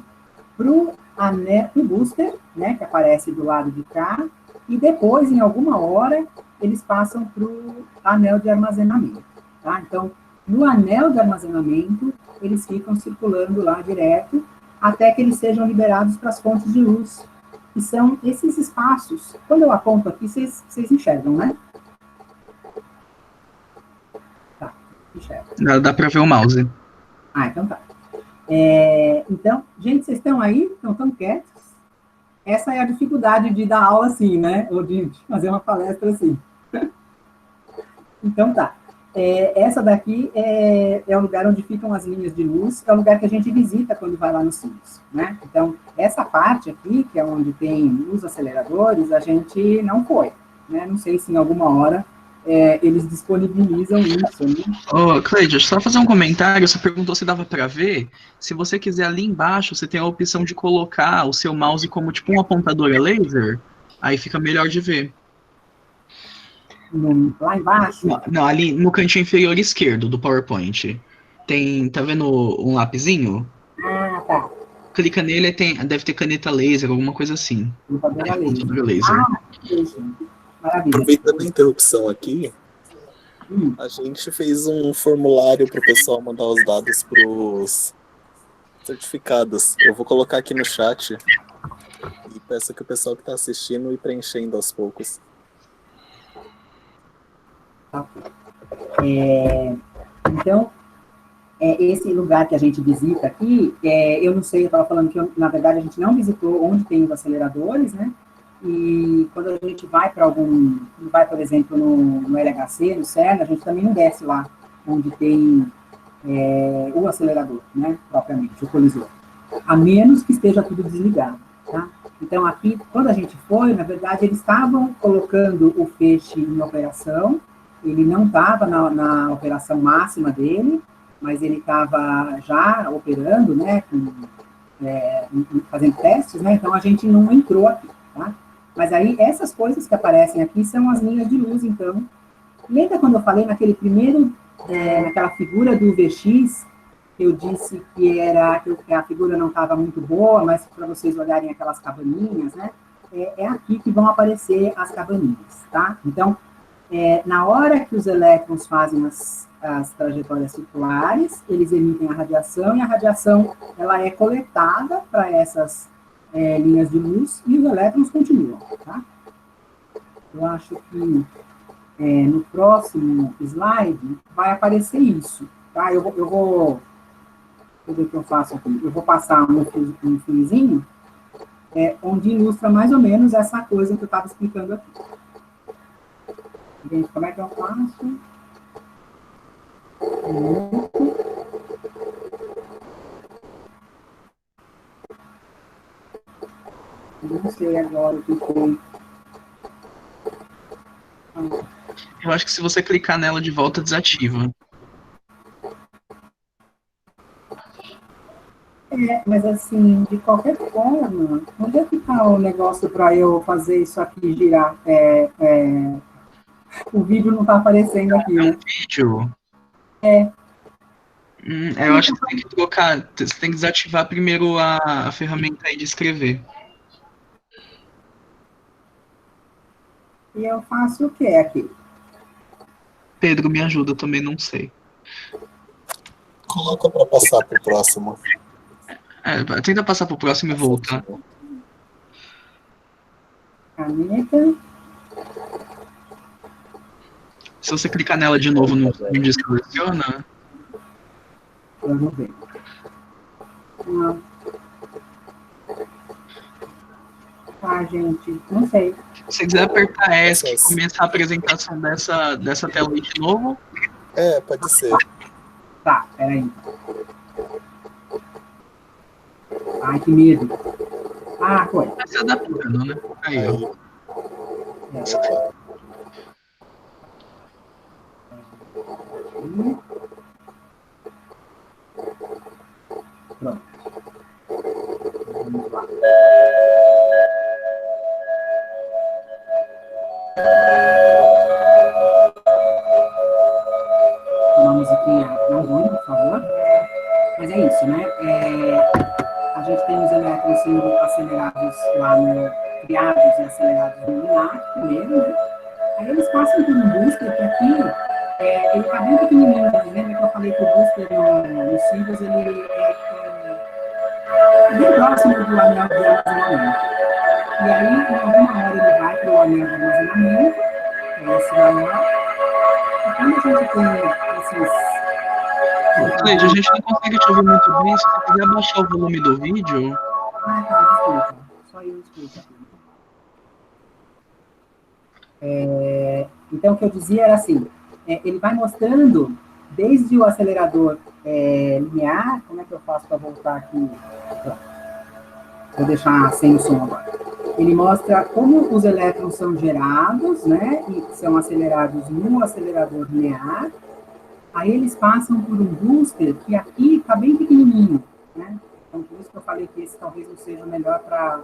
para o booster, né, que aparece do lado de cá, e depois, em alguma hora, eles passam para o anel de armazenamento. Tá? Então, no anel de armazenamento, eles ficam circulando lá direto, até que eles sejam liberados para as fontes de luz, que são esses espaços. Quando eu aponto aqui, vocês enxergam, né? Tá, enxergam. Dá para ver o mouse. Ah, então tá. Então, gente, vocês estão aí? Estão tão quietos? Essa é a dificuldade de dar aula assim, né? Ou de fazer uma palestra assim. Então tá. Essa daqui é o lugar onde ficam as linhas de luz, é o lugar que a gente visita quando vai lá nos cílios, né? Então, essa parte aqui, que é onde tem os aceleradores, a gente não foi, né? Não sei se em alguma hora eles disponibilizam isso, né? Ô, Cleide, só fazer um comentário, você perguntou se dava para ver. Se você quiser ali embaixo, você tem a opção de colocar o seu mouse como tipo um apontador a laser, aí fica melhor de ver. Lá embaixo? Não, ali no cantinho inferior esquerdo do PowerPoint. Tá vendo um lapisinho? Ah, tá. Clica nele, deve ter caneta laser, alguma coisa assim. Computadora laser. Ah, isso. Maravilha. Aproveitando a interrupção aqui, a gente fez um formulário para o pessoal mandar os dados para os certificados. Eu vou colocar aqui no chat e peço que o pessoal que está assistindo ir preenchendo aos poucos. Então, esse lugar que a gente visita aqui, eu não sei, eu estava falando que, na verdade, a gente não visitou onde tem os aceleradores, né? E quando a gente vai para por exemplo, no LHC, no CERN, a gente também não desce lá onde tem o acelerador, né? Propriamente, o colisor. A menos que esteja tudo desligado, tá? Então, aqui, quando a gente foi, na verdade, eles estavam colocando o feixe em operação, ele não estava na operação máxima dele, mas ele estava já operando, né, fazendo testes, né, então a gente não entrou aqui, tá? Mas aí, essas coisas que aparecem aqui são as linhas de luz, então. Lembra quando eu falei naquela figura do VX, eu disse que a figura não estava muito boa, mas para vocês olharem aquelas cabaninhas, né, é aqui que vão aparecer as cabaninhas, tá? Então, na hora que os elétrons fazem as trajetórias circulares, eles emitem a radiação, e a radiação ela é coletada para essas linhas de luz, e os elétrons continuam, tá? Eu acho que no próximo slide vai aparecer isso, tá? Eu vou ver o que eu faço aqui. Eu vou passar um fiozinho onde ilustra mais ou menos essa coisa que eu estava explicando aqui. Gente, como é que eu faço? Não sei agora o que foi. Eu acho que se você clicar nela de volta, desativa. Mas assim, de qualquer forma, onde é que está o negócio para eu fazer isso aqui girar? O vídeo não está aparecendo aqui, né? Vídeo? Eu acho que você tem que trocar, você tem que desativar primeiro a ferramenta aí de escrever. E eu faço o que aqui? Pedro, me ajuda, eu também não sei. Coloca para passar para o próximo. Tenta passar pro próximo e voltar. caneta. Se você clicar nela de novo no diz que seleciona. Vamos ver. Ah, gente, não sei. Se você quiser apertar ESC e começar a apresentação dessa tela aí de novo. Pode ser. Tá, peraí. Ai, que medo. Ah, foi. Tá se adaptando, né? Aí, ó. Pronto. Vamos lá. Uma musiquinha não ruim, por favor. Mas é isso, né? A gente tem os elétrons sendo acelerados lá criados e acelerados no lunar, primeiro, né? Aí eles passam por um booster que aqui, ele está bem pequenininho, né? Lembra que eu falei que o booster no Sirius, ele é bem próximo do anel de armazenamento. E aí, em alguma hora, ele vai para o anel de armazenamento, que é esse anel. E quando a gente tem esses... Cleide, a gente não consegue te ouvir muito bem. Se você quiser abaixar o volume do vídeo... Ah, tá, desculpa. Só eu desculpa. Então, o que eu dizia era assim, ele vai mostrando, desde o acelerador linear, como é que eu faço para voltar aqui? Vou deixar sem o som agora. Ele mostra como os elétrons são gerados, né, e são acelerados no acelerador linear. Aí eles passam por um booster que aqui está bem pequenininho, né? Então, por isso que eu falei que esse talvez não seja o melhor para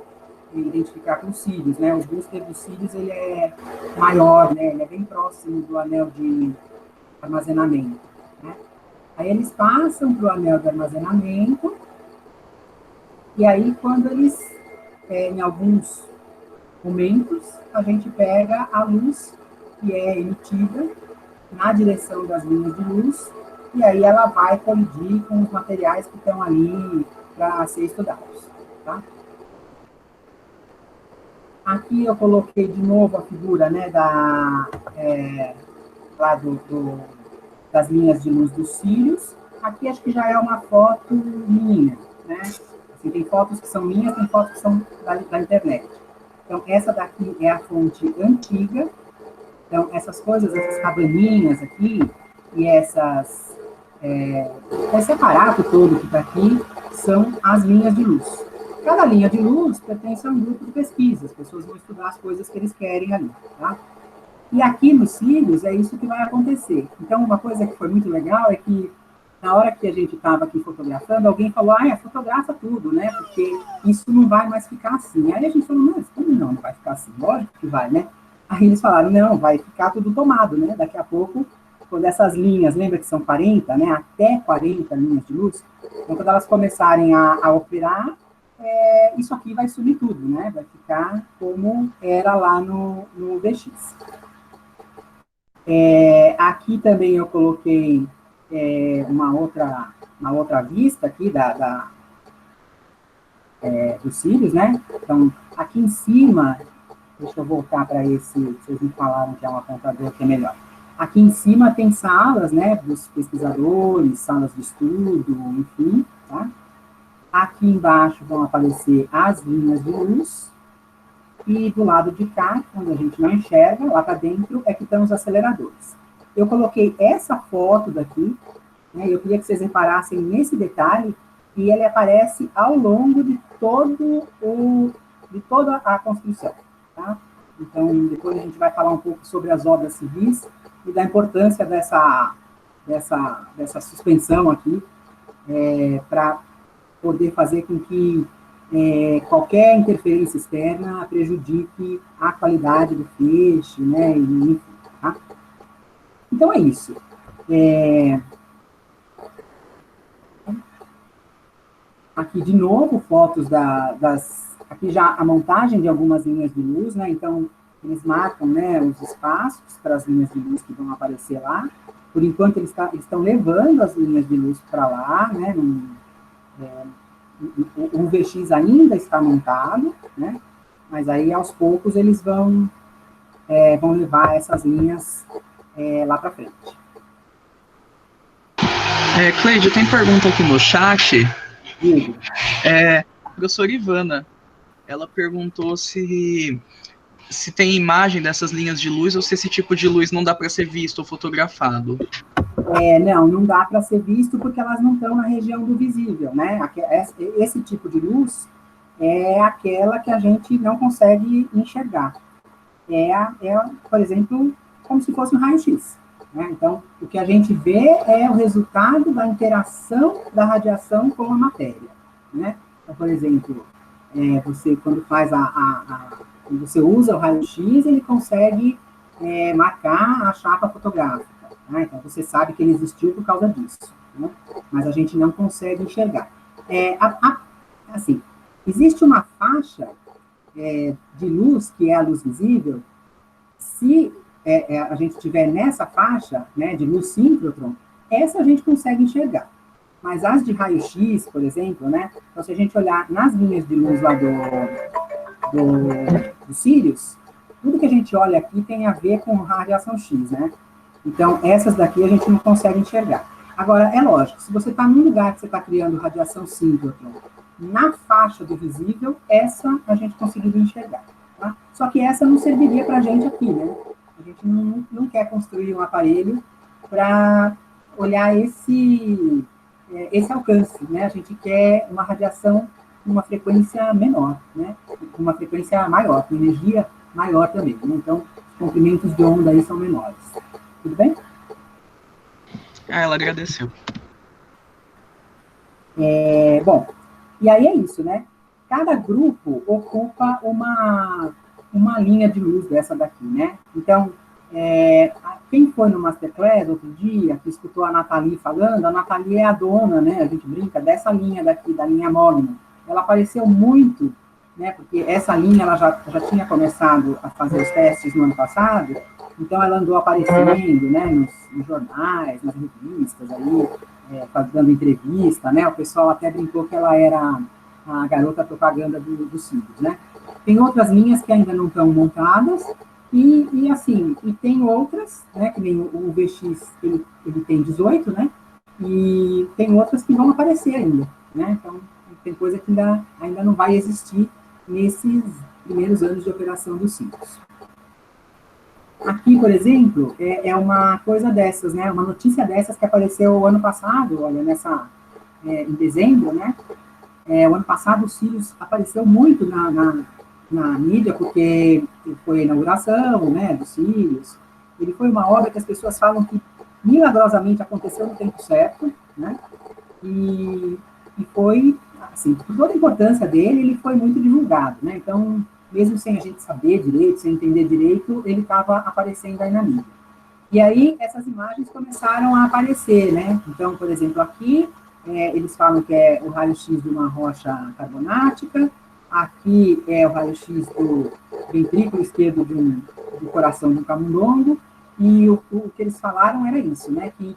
identificar com os Sirius, né? O booster dos Sirius, ele é maior, né? Ele é bem próximo do anel de armazenamento, né? Aí eles passam para o anel de armazenamento, e aí quando eles, em alguns momentos, a gente pega a luz que é emitida na direção das linhas de luz, e aí ela vai colidir com os materiais que estão ali para ser estudados, tá? Aqui eu coloquei de novo a figura, né, lá das linhas de luz dos Sirius. Aqui acho que já é uma foto minha, né? Assim, tem fotos que são minhas, tem fotos que são da internet. Então, essa daqui é a fonte antiga. Então, essas coisas, essas cabaninhas aqui, e esse aparato todo que está aqui, são as linhas de luz. Cada linha de luz pertence a um grupo de pesquisa, as pessoas vão estudar as coisas que eles querem ali, tá? E aqui nos Sirius é isso que vai acontecer. Então, uma coisa que foi muito legal é que, na hora que a gente estava aqui fotografando, alguém falou, fotografa tudo, né? Porque isso não vai mais ficar assim. Aí a gente falou, mas como não vai ficar assim? Lógico que vai, né? Aí eles falaram, não, vai ficar tudo tomado, né? Daqui a pouco, quando essas linhas, lembra que são 40, né? Até 40 linhas de luz, então quando elas começarem a operar, isso aqui vai sumir tudo, né? Vai ficar como era lá no VX. Aqui também eu coloquei uma outra vista aqui dos Sirius, né? Então, aqui em cima, deixa eu voltar para esse, vocês me falaram que é um apontador que é melhor. Aqui em cima tem salas, né, dos pesquisadores, salas de estudo, enfim, tá? Aqui embaixo vão aparecer as linhas de luz, e do lado de cá, onde a gente não enxerga, lá para dentro, é que estão os aceleradores. Eu coloquei essa foto daqui, né, eu queria que vocês reparassem nesse detalhe, e ele aparece ao longo de toda a construção, tá? Então, depois a gente vai falar um pouco sobre as obras civis e da importância dessa suspensão aqui, para poder fazer com que qualquer interferência externa prejudique a qualidade do feixe, né, enfim, tá? Então é isso. Aqui de novo fotos aqui já a montagem de algumas linhas de luz, né? Então eles marcam, né, os espaços para as linhas de luz que vão aparecer lá. Por enquanto eles estão levando as linhas de luz para lá, né? O VX ainda está montado, né? Mas aí, aos poucos, eles vão levar essas linhas lá para frente. Cleide, tem pergunta aqui no chat. Digo. A professora Ivana, ela perguntou se tem imagem dessas linhas de luz ou se esse tipo de luz não dá para ser visto ou fotografado. Não dá para ser visto porque elas não estão na região do visível, né? Esse tipo de luz é aquela que a gente não consegue enxergar. Por exemplo, como se fosse um raio-x. Né? Então, o que a gente vê é o resultado da interação da radiação com a matéria. Né? Então, por exemplo, você, quando faz quando você usa o raio-x, ele consegue marcar a chapa fotográfica. Né? Então, você sabe que ele existiu por causa disso. Né? Mas a gente não consegue enxergar. Assim, existe uma faixa de luz, que é a luz visível. Se a gente estiver nessa faixa, né, de luz síncrotron, essa a gente consegue enxergar. Mas as de raio-x, por exemplo, né, então se a gente olhar nas linhas de luz lá do Sirius, tudo que a gente olha aqui tem a ver com radiação X, né? Então, essas daqui a gente não consegue enxergar. Agora, é lógico, se você está num lugar que você está criando radiação síncrotron, na faixa do visível, essa a gente conseguiria enxergar. Tá? Só que essa não serviria para a gente aqui, né? A gente não quer construir um aparelho para olhar esse alcance, né? A gente quer uma radiação com uma frequência menor, né? Com uma frequência maior, com energia maior também. Né? Então, os comprimentos de onda aí são menores. Tudo bem? Ela agradeceu. Bom, e aí é isso, né? Cada grupo ocupa uma linha de luz dessa daqui, né? Então, quem foi no Masterclass outro dia, que escutou a Nathalie falando, a Nathalie é a dona, né? A gente brinca dessa linha daqui, da linha Mogno. Ela apareceu muito, né? Porque essa linha, ela já tinha começado a fazer os testes no ano passado, então ela andou aparecendo, né? Nos jornais, nas revistas, aí, dando entrevista, né? O pessoal até brincou que ela era a garota propaganda do Sirius, né? Tem outras linhas que ainda não estão montadas, e tem outras, né? Que nem o VX, ele tem 18, né? E tem outras que vão aparecer ainda, né? Então, tem coisa que ainda não vai existir nesses primeiros anos de operação do Sirius. Aqui, por exemplo, é uma coisa dessas, né? Uma notícia dessas que apareceu ano passado, olha, em dezembro, né? O ano passado o Sirius apareceu muito na mídia, porque foi a inauguração, né, do Sirius. Ele foi uma obra que as pessoas falam que milagrosamente aconteceu no tempo certo, né? E foi, assim, por toda a importância dele, ele foi muito divulgado, né? Então, mesmo sem a gente saber direito, sem entender direito, ele estava aparecendo aí na mídia. E aí, essas imagens começaram a aparecer, né? Então, por exemplo, aqui, eles falam que é o raio-x de uma rocha carbonática, aqui é o raio-x do ventrículo esquerdo do coração de um camundongo, e o que eles falaram era isso, né? Que,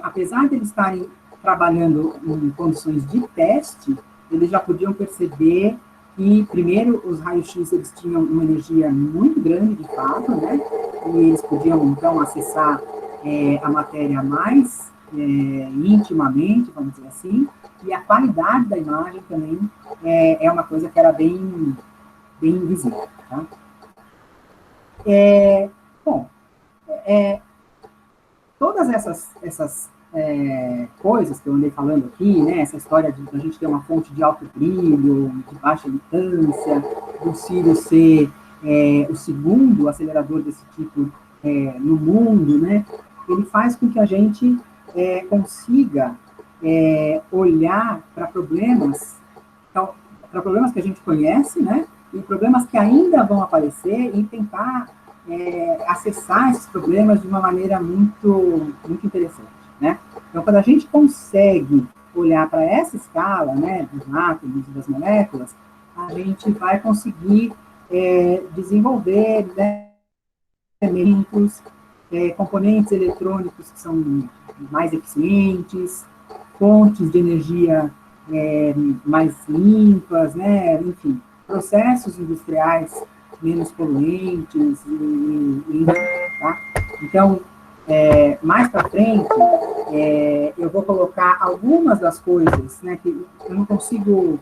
apesar de eles estarem trabalhando em condições de teste, eles já podiam perceber que, primeiro, os raios-x eles tinham uma energia muito grande, de fato, né? E eles podiam, então, acessar a matéria mais intimamente, vamos dizer assim, e a qualidade da imagem também é uma coisa que era bem visível. Tá? Todas essas coisas que eu andei falando aqui, né, essa história de a gente ter uma fonte de alto brilho, de baixa emitância, do Sirius ser o segundo acelerador desse tipo no mundo, né, ele faz com que a gente consiga olhar para problemas que a gente conhece, né, e problemas que ainda vão aparecer e tentar acessar esses problemas de uma maneira muito, muito interessante, né? Então, quando a gente consegue olhar para essa escala, né, dos átomos e das moléculas, a gente vai conseguir desenvolver, né, elementos, componentes eletrônicos que são mais eficientes, fontes de energia mais limpas, né, enfim. processos industriais menos poluentes, tá? Então, mais para frente, eu vou colocar algumas das coisas, né, que eu não consigo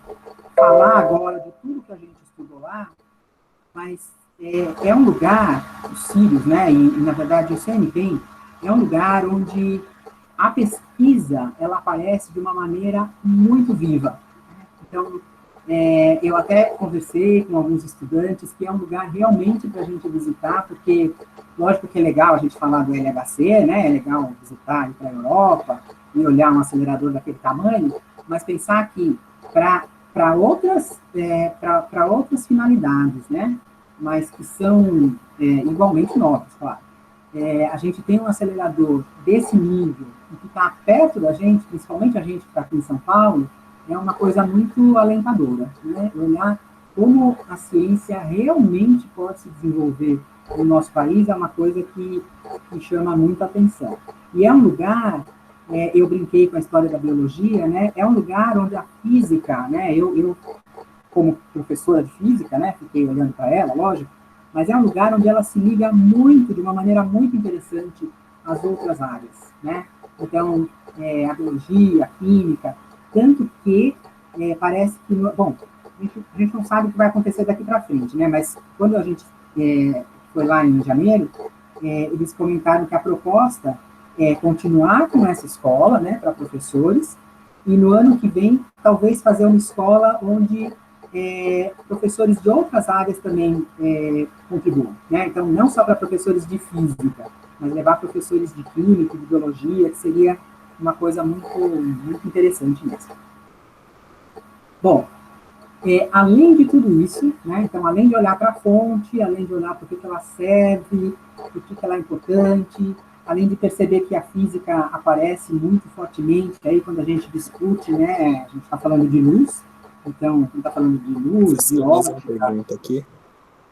falar agora de tudo que a gente estudou lá, mas é um lugar, os Sírios, né, e na verdade o CNPq, é um lugar onde a pesquisa, ela aparece de uma maneira muito viva. Então, eu até conversei com alguns estudantes que é um lugar realmente para a gente visitar, porque, lógico que é legal a gente falar do LHC, né, é legal visitar ir para a Europa e olhar um acelerador daquele tamanho, mas pensar que para outras finalidades, né, mas que são igualmente nobres, claro. A gente tem um acelerador desse nível, que está perto da gente, principalmente a gente que está aqui em São Paulo, é uma coisa muito alentadora, né? Olhar como a ciência realmente pode se desenvolver no nosso país é uma coisa que chama muita atenção. E é um lugar, eu brinquei com a história da biologia, né? É um lugar onde a física, né? Eu como professora de física, né? Fiquei olhando para ela, lógico, mas é um lugar onde ela se liga muito, de uma maneira muito interessante, às outras áreas, né? Então, a biologia, a química, tanto que parece que... Bom, a gente não sabe o que vai acontecer daqui para frente, né? Mas quando a gente foi lá em janeiro, eles comentaram que a proposta é continuar com essa escola, né, para professores, e no ano que vem, talvez fazer uma escola onde professores de outras áreas também contribuam, né? Então, não só para professores de física, mas levar professores de química, de biologia, que seria uma coisa muito, muito interessante mesmo. Bom, além de tudo isso, né, então, além de olhar para a fonte, além de olhar para o que ela serve, por que ela é importante, além de perceber que a física aparece muito fortemente, aí quando a gente discute, né, a gente está falando de luz, então, quando está falando de luz, de óptica, aqui.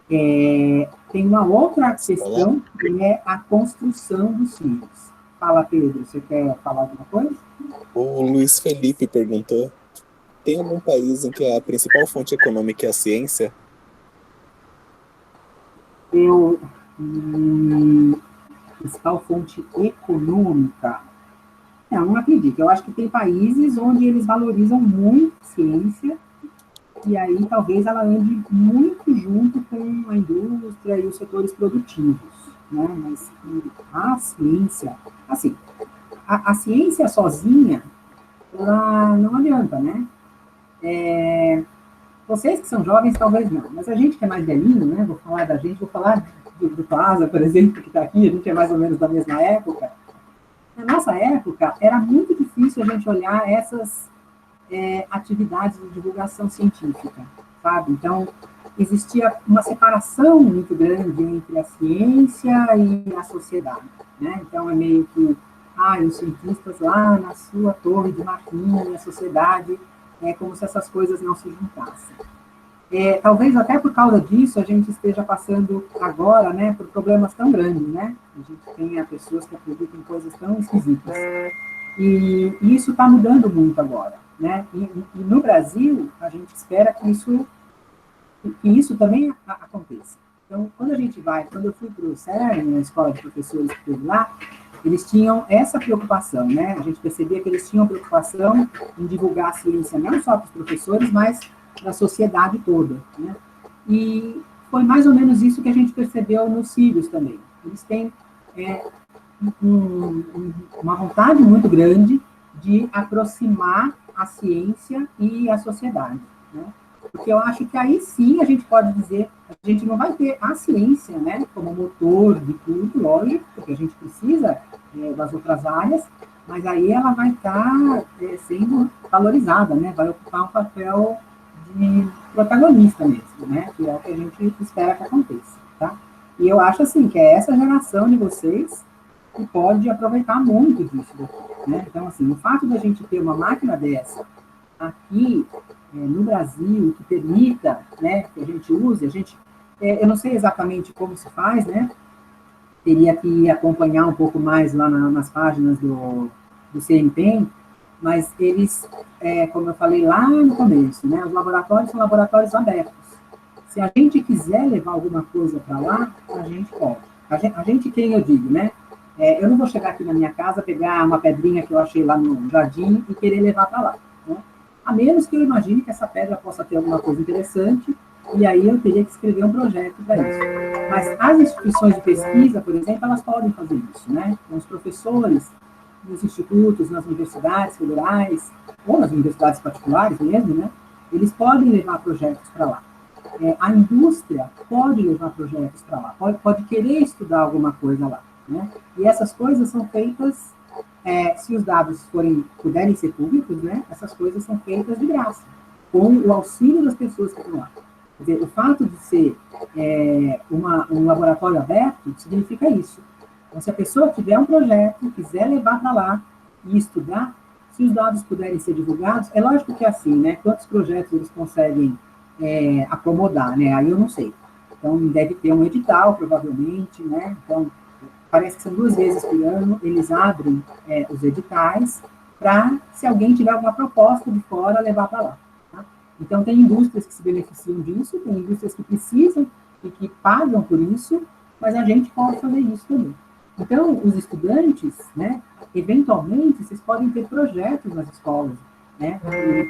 Tem uma outra questão, que é a construção dos fios. Fala, Pedro, você quer falar alguma coisa? O Luiz Felipe perguntou, tem algum país em que a principal fonte econômica é a ciência? Principal fonte econômica? Não acredito. Eu acho que tem países onde eles valorizam muito a ciência e aí talvez ela ande muito junto com a indústria e os setores produtivos, né? Mas a ciência, assim, a ciência sozinha, ela não adianta, né? Vocês que são jovens, talvez não, mas a gente que é mais velhinho, né? Vou falar da gente, vou falar do Plaza, por exemplo, que está aqui, a gente é mais ou menos da mesma época. Na nossa época, era muito difícil a gente olhar essas atividades de divulgação científica, sabe? Então, existia uma separação muito grande entre a ciência e a sociedade, né? Então, é meio que, os cientistas lá na sua torre de marfim, a sociedade, como se essas coisas não se juntassem. Talvez até por causa disso a gente esteja passando agora, né, por problemas tão grandes, né? A gente tenha pessoas que acreditam em coisas tão esquisitas. E isso está mudando muito agora, né? E no Brasil, a gente espera que isso também aconteça. Então, quando eu fui para o CERN, na escola de professores que teve lá, eles tinham essa preocupação, né? A gente percebia que eles tinham preocupação em divulgar a ciência não só para os professores, mas para a sociedade toda, né? E foi mais ou menos isso que a gente percebeu nos Sírios também. Eles têm uma vontade muito grande de aproximar a ciência e a sociedade, né? Porque eu acho que aí sim a gente pode dizer, a gente não vai ter a ciência, né, como motor de tudo, lógico, porque a gente precisa das outras áreas, mas aí ela vai estar sendo valorizada, né, vai ocupar um papel de protagonista mesmo, né, que é o que a gente espera que aconteça, tá? E eu acho assim, que é essa geração de vocês que pode aproveitar muito disso daqui, né? Então, assim, o fato da gente ter uma máquina dessa aqui no Brasil, que permita, né, que a gente use, eu não sei exatamente como se faz, né, teria que acompanhar um pouco mais lá nas páginas do CNPq, mas eles, como eu falei lá no começo, né, os laboratórios são laboratórios abertos, Se a gente quiser levar alguma coisa para lá, a gente pode. A gente, quem eu digo, né? Eu não vou chegar aqui na minha casa, pegar uma pedrinha que eu achei lá no jardim e querer levar para lá, né? A menos que eu imagine que essa pedra possa ter alguma coisa interessante, e aí eu teria que escrever um projeto para isso. Mas as instituições de pesquisa, por exemplo, elas podem fazer isso, né? Então, os professores, nos institutos, nas universidades federais, ou nas universidades particulares mesmo, né? Eles podem levar projetos para lá. A indústria pode levar projetos para lá, pode querer estudar alguma coisa lá, né? E essas coisas são feitas, se os dados puderem ser públicos, né? Essas coisas são feitas de graça, com o auxílio das pessoas que estão lá. Quer dizer, o fato de ser um laboratório aberto significa isso. Então, se a pessoa tiver um projeto, quiser levar para lá e estudar, se os dados puderem ser divulgados, é lógico que é assim, né? Quantos projetos eles conseguem acomodar, né? Aí eu não sei. Então, deve ter um edital, provavelmente, né? Então, parece que são 2 vezes por ano, eles abrem os editais para, se alguém tiver alguma proposta de fora, levar para lá. Tá? Então, tem indústrias que se beneficiam disso, tem indústrias que precisam e que pagam por isso, mas a gente pode fazer isso também. Então, os estudantes, né, eventualmente, vocês podem ter projetos nas escolas, né,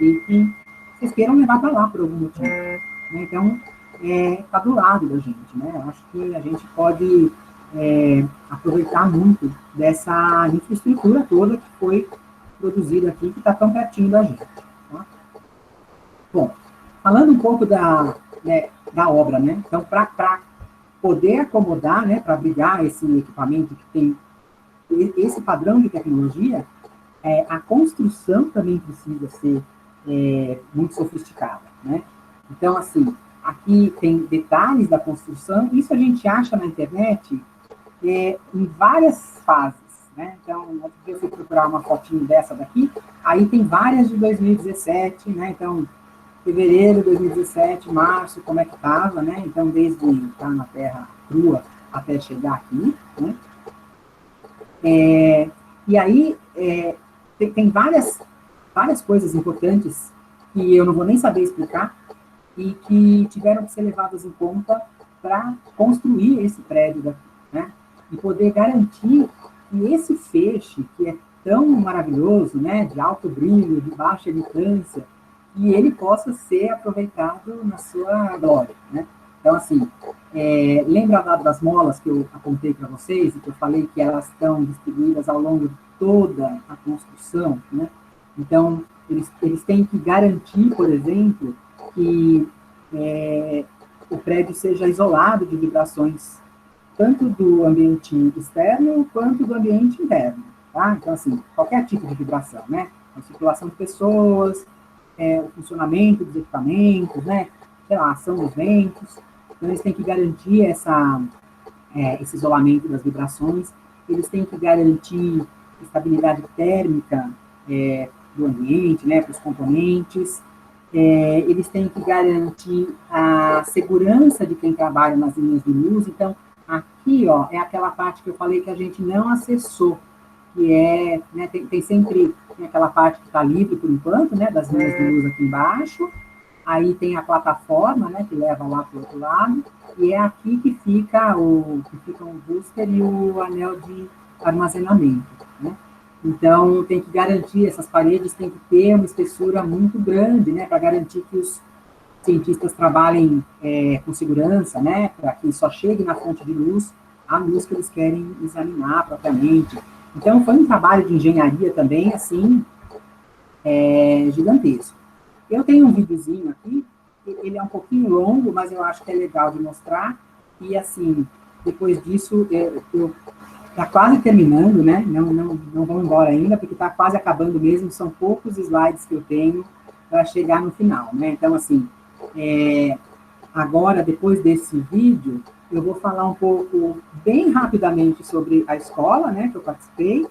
e vocês queiram levar para lá por algum motivo. Né? Então, está do lado da gente, né? Eu acho que a gente pode aproveitar muito dessa infraestrutura toda que foi produzida aqui, que está tão pertinho da gente. Tá? Bom, falando um pouco da obra, né? Então, para poder acomodar, né, para abrigar esse equipamento que tem esse padrão de tecnologia, a construção também precisa ser muito sofisticada, né? Então, assim, aqui tem detalhes da construção, isso a gente acha na internet em várias fases, né? Então, eu fui procurar uma fotinho dessa daqui, aí tem várias de 2017, né? Então, fevereiro de 2017, março, como é que estava, né? Então, desde estar na terra crua até chegar aqui, né? E aí, tem várias coisas importantes que eu não vou nem saber explicar e que tiveram que ser levadas em conta para construir esse prédio daqui, né? E poder garantir que esse feixe, que é tão maravilhoso, né, de alto brilho, de baixa emitância, e ele possa ser aproveitado na sua glória, né? Então, assim, lembra das molas que eu apontei para vocês, e que eu falei que elas estão distribuídas ao longo de toda a construção, né? Então, eles têm que garantir, por exemplo, que o prédio seja isolado de vibrações, tanto do ambiente externo quanto do ambiente interno, tá? Então, assim, qualquer tipo de vibração, né? A circulação de pessoas, o funcionamento dos equipamentos, né? Sei lá, a ação dos ventos. Então, eles têm que garantir esse isolamento das vibrações, eles têm que garantir estabilidade térmica do ambiente, né, para os componentes, eles têm que garantir a segurança de quem trabalha nas linhas de luz. Então, aqui, ó, é aquela parte que eu falei que a gente não acessou, que né, tem sempre aquela parte que está livre por enquanto, né, das linhas de luz aqui embaixo, aí tem a plataforma, né, que leva lá para o outro lado, e é aqui que fica o booster e o anel de armazenamento, né? Então, tem que garantir, essas paredes têm que ter uma espessura muito grande, né, para garantir que os cientistas trabalhem com segurança, né, para que só chegue na fonte de luz a luz que eles querem examinar propriamente. Então, foi um trabalho de engenharia também, assim, gigantesco. Eu tenho um videozinho aqui, ele é um pouquinho longo, mas eu acho que é legal de mostrar, e assim, depois disso, está quase terminando, né? Não vão embora ainda, porque está quase acabando mesmo, são poucos slides que eu tenho para chegar no final, né? Então, assim, agora, depois desse vídeo, eu vou falar um pouco, bem rapidamente, sobre a escola, né, que eu participei,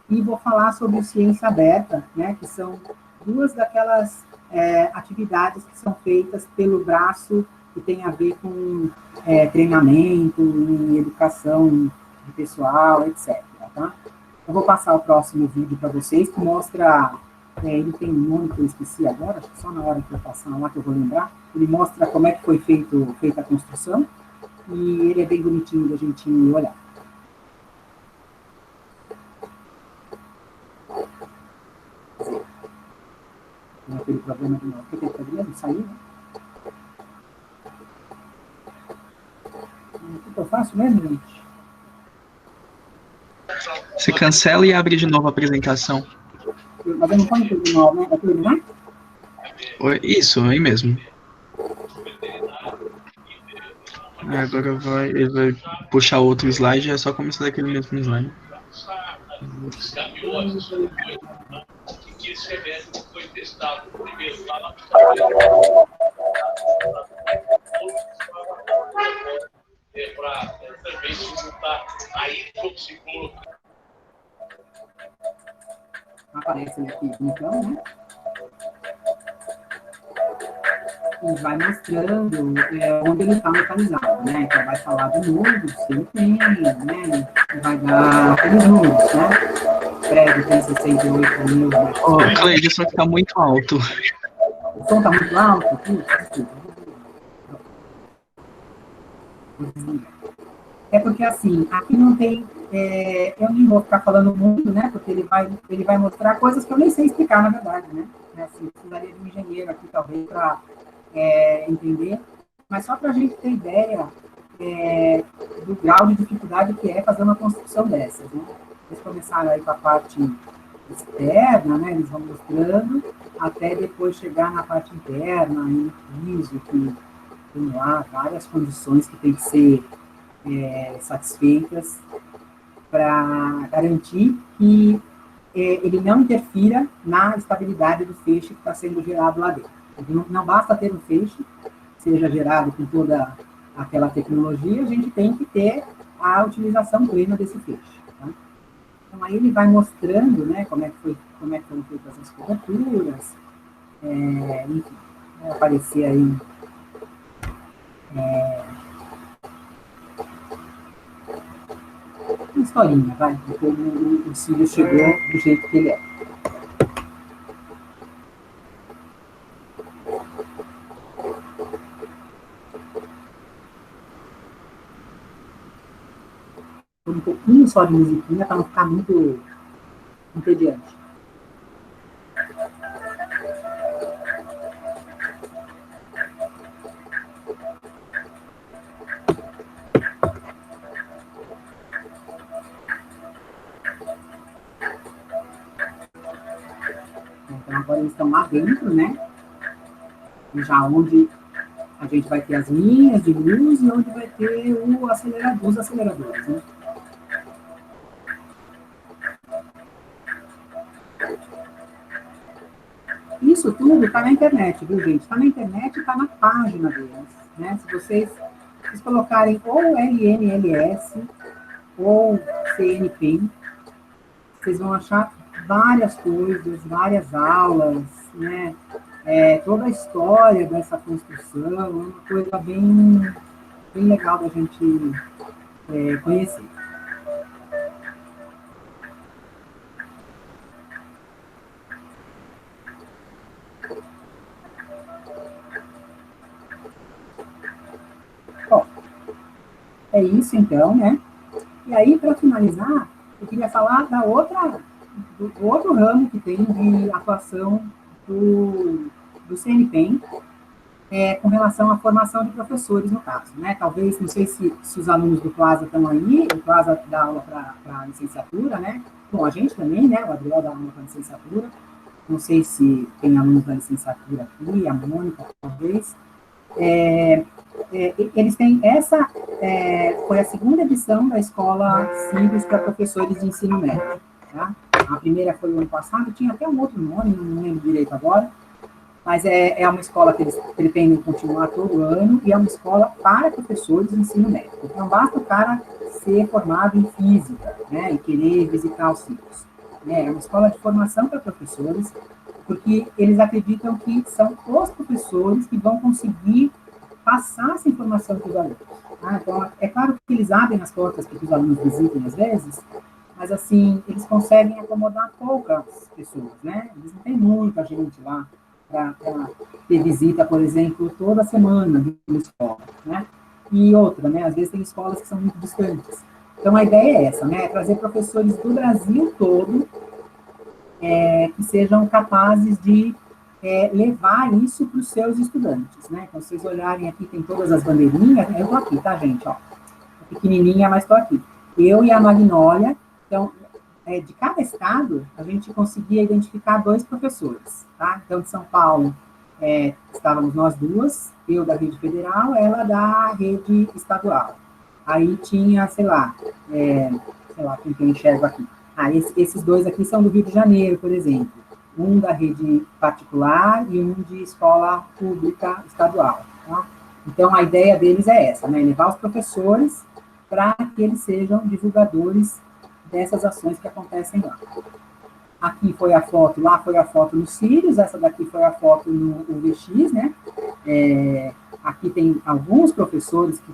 e vou falar sobre o Ciência Aberta, né, que são 2 daquelas atividades que são feitas pelo braço que tem a ver com treinamento e educação de pessoal, etc. Tá? Eu vou passar o próximo vídeo para vocês, que mostra Ele tem um nome que eu esqueci agora, acho que só na hora que eu passar lá que eu vou lembrar. Ele mostra como é que foi feita a construção, e ele é bem bonitinho da gente olhar. Tem aquele problema de novo. O que ele fazia? Não saiu, né? O que eu faço mesmo, gente? Você cancela e abre de novo a apresentação. Mas eu não ponho tudo novo, né? É tudo, né? Isso, aí mesmo. Agora ele vai puxar outro slide, é só começar daquele mesmo slide. Aparece aqui, então, né? E vai mostrando onde ele está localizado, né? Então vai falar do número, se ele tem, né? Vai dar aqueles números, né? Prédio tem 68 mil. Cleide, só que tá muito alto. O som tá muito alto aqui? É porque, assim, aqui não tem... eu nem vou ficar falando muito, né? Porque ele vai mostrar coisas que eu nem sei explicar, na verdade, né? Assim, precisaria de um engenheiro aqui, talvez, para entender. Mas só para a gente ter ideia do grau de dificuldade que é fazer uma construção dessas, né? Eles começaram aí com a parte externa, né? Eles vão mostrando, até depois chegar na parte interna, no piso, que tem lá várias condições que tem que ser satisfeitas para garantir que ele não interfira na estabilidade do feixe que está sendo gerado lá dentro. Não basta ter um feixe, seja gerado com toda aquela tecnologia, a gente tem que ter a utilização plena desse feixe. Tá? Então, aí ele vai mostrando, né, como é que foram feitas as coberturas, enfim, vai aparecer aí uma historinha, vai, de como o Cílio chegou do jeito que ele é. Um pouquinho só de musiquinha para não ficar muito entediante. Então, agora eles estão lá dentro, né? Já onde a gente vai ter as linhas de luz e onde vai ter os aceleradores, né? Isso tudo está na internet, viu, gente? Está na internet e está na página deles, né? Se vocês colocarem ou LNLS ou CNPEM, vocês vão achar várias coisas, várias aulas, né? Toda a história dessa construção é uma coisa bem legal da gente conhecer. Bom, é isso então, né? E aí, para finalizar, eu queria falar do outro ramo que tem de atuação do CNPEM, com relação à formação de professores, no caso, né? Talvez, não sei se os alunos do Plaza estão aí, o Plaza dá aula para licenciatura, né? Bom, a gente também, né? O Adriel dá aula para licenciatura. Não sei se tem alunos da licenciatura aqui, a Mônica, talvez. Eles têm foi a segunda edição da Escola Simples para Professores de Ensino Médio, tá? A primeira foi o ano passado, tinha até um outro nome, não lembro direito agora, mas é uma escola que eles pretendem continuar todo ano, e é uma escola para professores de ensino médio. Então, não basta o cara ser formado em física, né, e querer visitar os ciclos. É uma escola de formação para professores, porque eles acreditam que são os professores que vão conseguir passar essa informação para os alunos. Tá? Então, é claro que eles abrem as portas para que os alunos visitem às vezes, mas, assim, eles conseguem acomodar poucas pessoas, né? Eles não têm muita gente lá para ter visita, por exemplo, toda semana de uma escola, né? E outra, né? Às vezes tem escolas que são muito distantes. Então, a ideia é essa, né? É trazer professores do Brasil todo que sejam capazes de levar isso para os seus estudantes, né? Então, se vocês olharem aqui, tem todas as bandeirinhas. Eu estou aqui, tá, gente? Ó, pequenininha, mas estou aqui. Eu e a Magnólia. Então, de cada estado, a gente conseguia identificar 2 professores, tá? Então, de São Paulo, estávamos nós duas, eu da rede federal, ela da rede estadual. Aí tinha, sei lá, quem que eu enxergo aqui. Esses 2 aqui são do Rio de Janeiro, por exemplo. Um da rede particular e um de escola pública estadual, tá? Então, a ideia deles é essa, né? Levar os professores para que eles sejam divulgadores dessas ações que acontecem lá. Aqui foi a foto, lá foi a foto no Sirius, essa daqui foi a foto no UVX, né? Aqui tem alguns professores que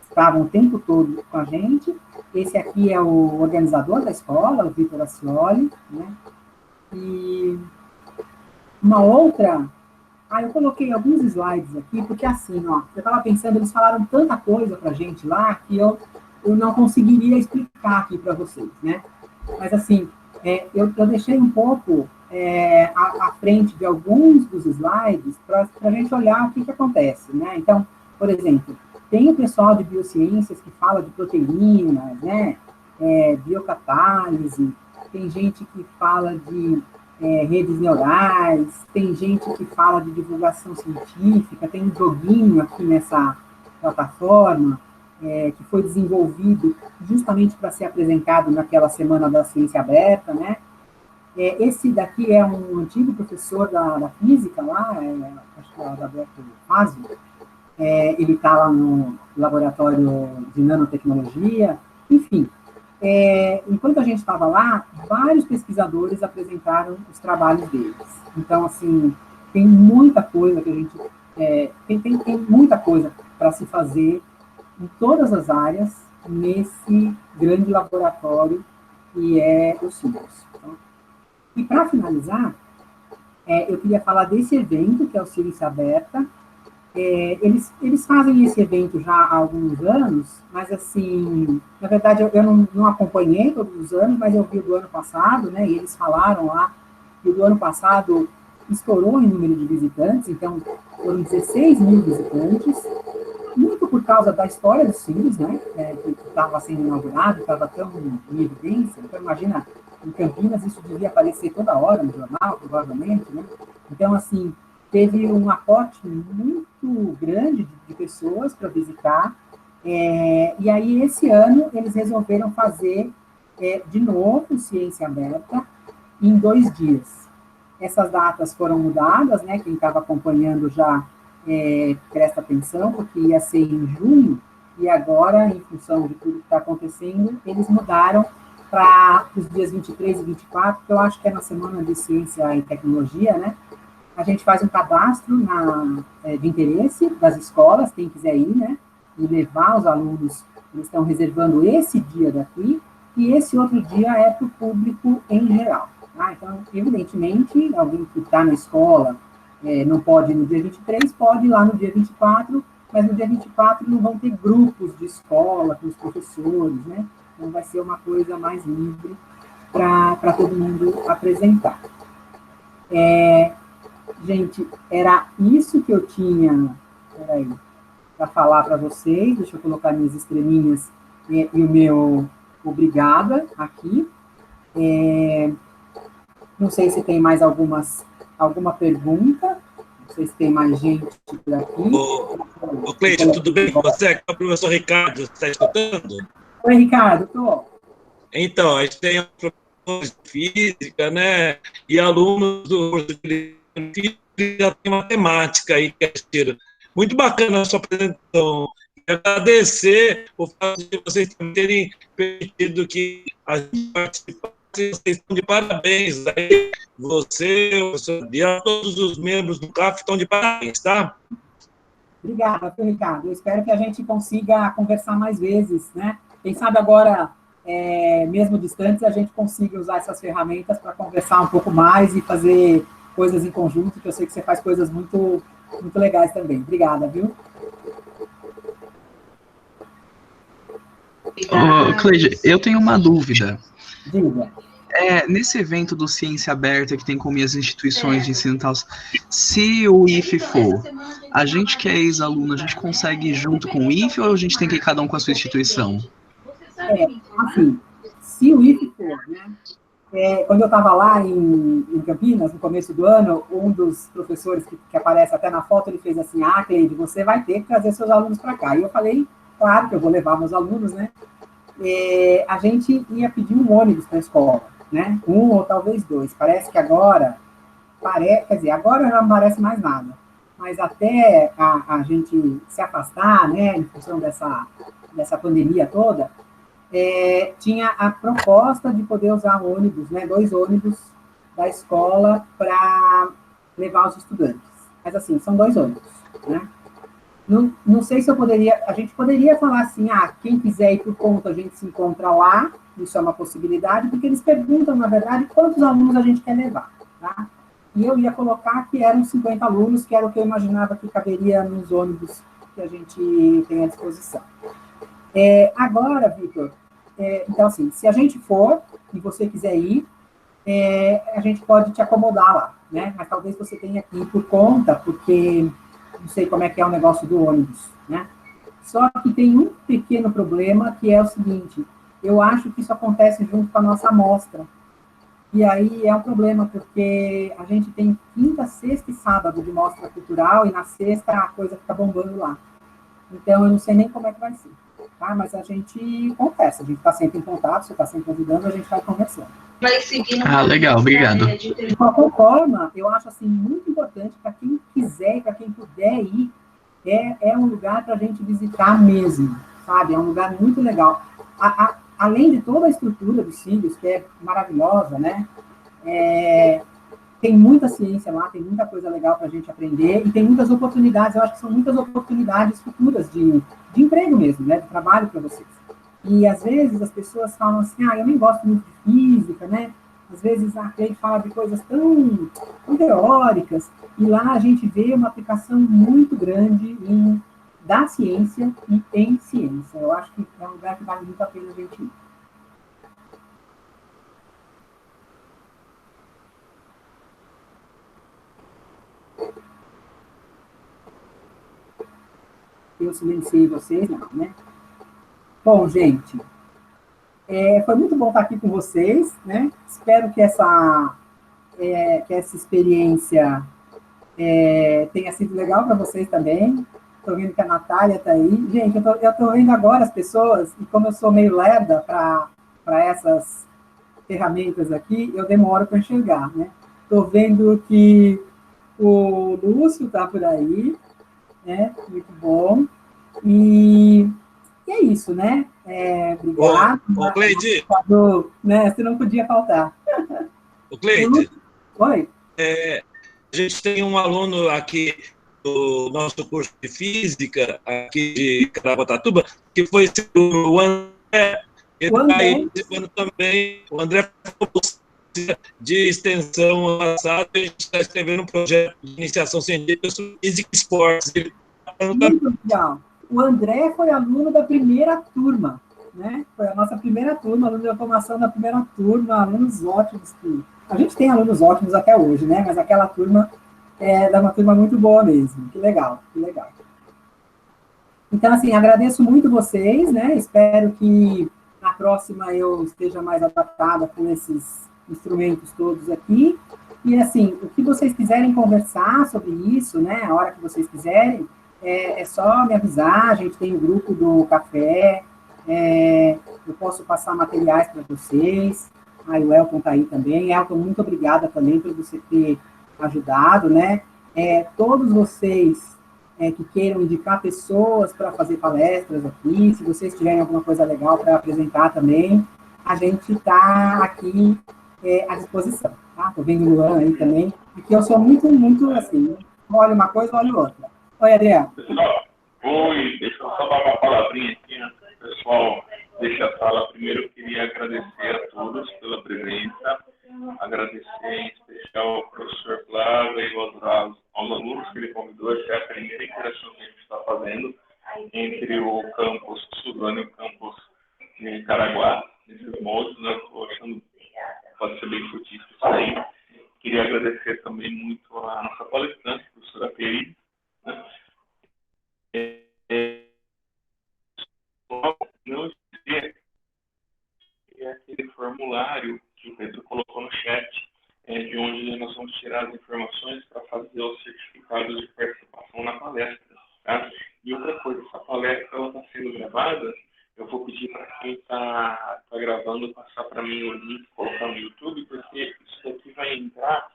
estavam o tempo todo com a gente. Esse aqui é o organizador da escola, o Vitor Ascioli, né? E uma outra... eu coloquei alguns slides aqui, porque assim, ó, eu estava pensando, eles falaram tanta coisa para a gente lá, que eu não conseguiria explicar aqui para vocês, né? Mas, assim, eu deixei um pouco à frente de alguns dos slides para a gente olhar o que acontece, né? Então, por exemplo, tem o pessoal de biociências que fala de proteínas, né? Biocatálise, tem gente que fala de redes neurais, tem gente que fala de divulgação científica, tem um joguinho aqui nessa plataforma, que foi desenvolvido justamente para ser apresentado naquela Semana da Ciência Aberta, né? Esse daqui é um antigo professor da física lá, acho que é o Adalberto Fazio, ele está lá no laboratório de nanotecnologia, enfim. Enquanto a gente estava lá, vários pesquisadores apresentaram os trabalhos deles. Então, assim, tem muita coisa que a gente... tem muita coisa para se fazer em todas as áreas nesse grande laboratório que é o Sirius. Então, e para finalizar, eu queria falar desse evento, que é o Ciência Aberta. Eles fazem esse evento já há alguns anos, mas, assim, na verdade, eu não acompanhei todos os anos, mas eu vi o do ano passado, né, e eles falaram lá que o do ano passado estourou em número de visitantes, então foram 16 mil visitantes, muito por causa da história dos Sirius, né, que estava sendo inaugurado, estava tão em evidência. Então, imagina, em Campinas isso devia aparecer toda hora no jornal, provavelmente, né? Então, assim, teve um aporte muito grande de pessoas para visitar, e aí, esse ano, eles resolveram fazer de novo Ciência Aberta em 2 dias. Essas datas foram mudadas, né? Quem estava acompanhando já presta atenção, porque ia ser em junho, e agora, em função de tudo que está acontecendo, eles mudaram para os dias 23 e 24, que eu acho que é na Semana de Ciência e Tecnologia, né? A gente faz um cadastro de interesse das escolas, quem quiser ir, né? E levar os alunos, eles estão reservando esse dia daqui, e esse outro dia é para o público em geral. Tá? Então, evidentemente, alguém que está na escola não pode ir no dia 23, pode ir lá no dia 24, mas no dia 24 não vão ter grupos de escola com os professores, né? Então, vai ser uma coisa mais livre para todo mundo apresentar. Gente, era isso que eu tinha para falar para vocês. Deixa eu colocar minhas estrelinhas e o meu obrigada aqui. Não sei se tem mais alguma pergunta. Não sei se tem mais gente por aqui. Ô Cleiton, tudo bem com você? Aqui é o professor Ricardo, você está escutando? Oi, Ricardo, estou. Então, a gente tem professores de física, né? E alunos do curso de física tem matemática aí que assistiram. Muito bacana a sua apresentação. Agradecer o fato de vocês terem permitido que a gente participasse. Vocês estão de parabéns. Aí, você, o professor Diana, todos os membros do CAF estão de parabéns, tá? Obrigada, Ricardo. Eu espero que a gente consiga conversar mais vezes, né? Quem sabe agora, mesmo distantes, a gente consiga usar essas ferramentas para conversar um pouco mais e fazer coisas em conjunto, que eu sei que você faz coisas muito, muito legais também. Obrigada, viu? Cleide, eu tenho uma dúvida. Diga. Nesse evento do Ciência Aberta, que tem como as instituições de ensino e tal, se o IFE for, a gente que é ex-aluno, a gente consegue ir junto com o IFE ou a gente tem que ir cada um com a sua instituição? Assim, se o IFE for, né? Quando eu estava lá em Campinas, no começo do ano, um dos professores que aparece até na foto, ele fez assim, Cleide, você vai ter que trazer seus alunos para cá. E eu falei, claro que eu vou levar meus alunos, né? A gente ia pedir um ônibus para a escola, né? 1 ou talvez 2. Parece que agora, quer dizer, agora não parece mais nada. Mas até a gente se afastar, né, em função dessa pandemia toda, tinha a proposta de poder usar ônibus, né, 2 ônibus da escola para levar os estudantes. Mas, assim, são 2 ônibus, né? Não sei se a gente poderia falar assim, quem quiser ir por conta, a gente se encontra lá, isso é uma possibilidade, porque eles perguntam, na verdade, quantos alunos a gente quer levar, tá? E eu ia colocar que eram 50 alunos, que era o que eu imaginava que caberia nos ônibus que a gente tem à disposição. Agora, Vitor, então, assim, se a gente for e você quiser ir, a gente pode te acomodar lá, né? Mas talvez você tenha que ir por conta, porque não sei como é que é o negócio do ônibus, né? Só que tem um pequeno problema, que é o seguinte, eu acho que isso acontece junto com a nossa amostra. E aí é um problema, porque a gente tem quinta, sexta e sábado de mostra cultural, e na sexta a coisa fica bombando lá. Então, eu não sei nem como é que vai ser. Tá? Mas a gente conversa, a gente está sempre em contato, você está sempre ajudando, a gente vai conversando. Legal, obrigado. De qualquer forma, eu acho assim, muito importante para quem quiser e para quem puder ir, é um lugar para a gente visitar mesmo, sabe? É um lugar muito legal. Além de toda a estrutura dos cílios, que é maravilhosa, né? Tem muita ciência lá, tem muita coisa legal para a gente aprender e tem muitas oportunidades, eu acho que são muitas oportunidades futuras de emprego mesmo, né? De trabalho para vocês. E, às vezes, as pessoas falam assim, eu nem gosto muito de física, né? Às vezes, a gente fala de coisas tão teóricas, e lá a gente vê uma aplicação muito grande da ciência e em ciência. Eu acho que é um lugar que vale muito a pena a gente ir. Eu silenciei vocês, não, né? Bom, gente, foi muito bom estar aqui com vocês, né? Espero que essa experiência tenha sido legal para vocês também. Estou vendo que a Natália está aí. Gente, eu estou vendo agora as pessoas, e como eu sou meio lerda para essas ferramentas aqui, eu demoro para enxergar, né? Estou vendo que o Lúcio está por aí, né? Muito bom. E é isso, né? Obrigado. Ô, Cleide. Né? Você não podia faltar. Ô, Cleide. Oi. A gente tem um aluno aqui do nosso curso de física, aqui de Caraguatatuba, que foi o André. Ele está aí participando também. O André de extensão passada, a gente está escrevendo um projeto de iniciação científica sobre física e esportes. Muito legal. O André foi aluno da primeira turma, né? Foi a nossa primeira turma, aluno de formação da primeira turma, alunos ótimos. A gente tem alunos ótimos até hoje, né? Mas aquela turma é uma turma muito boa mesmo. Que legal, que legal. Então, assim, agradeço muito vocês, né? Espero que na próxima eu esteja mais adaptada com esses instrumentos todos aqui. E, assim, o que vocês quiserem conversar sobre isso, né? A hora que vocês quiserem, é só me avisar, a gente tem o grupo do café, eu posso passar materiais para vocês, o Elton está aí também. Elton, muito obrigada também por você ter ajudado, né? Todos vocês que queiram indicar pessoas para fazer palestras aqui, se vocês tiverem alguma coisa legal para apresentar também, a gente está aqui à disposição, tá? Estou vendo o Luan aí também, porque eu sou muito, muito assim, olho uma coisa, olho outra. Oi, Adriano. Pessoal, deixa eu só dar uma palavrinha aqui, né? Pessoal, deixa a fala. Primeiro, eu queria agradecer a todos pela presença, agradecer em especial ao professor Flávio e aos alunos que ele convidou. Essa é a primeira interação que a gente está fazendo entre o campus Suzano e o campus de Caraguá, nesses moldes, né? Estou achando que pode ser bem frutífero isso aí. Queria agradecer também muito a nossa palestrante, a professora Peri, né? Não esquecer que é aquele formulário que o Pedro colocou no chat, de onde nós vamos tirar as informações para fazer os certificados de participação na palestra. Tá? E outra coisa, essa palestra está sendo gravada, eu vou pedir para quem está gravando passar para mim o link, colocar no YouTube, porque isso daqui vai entrar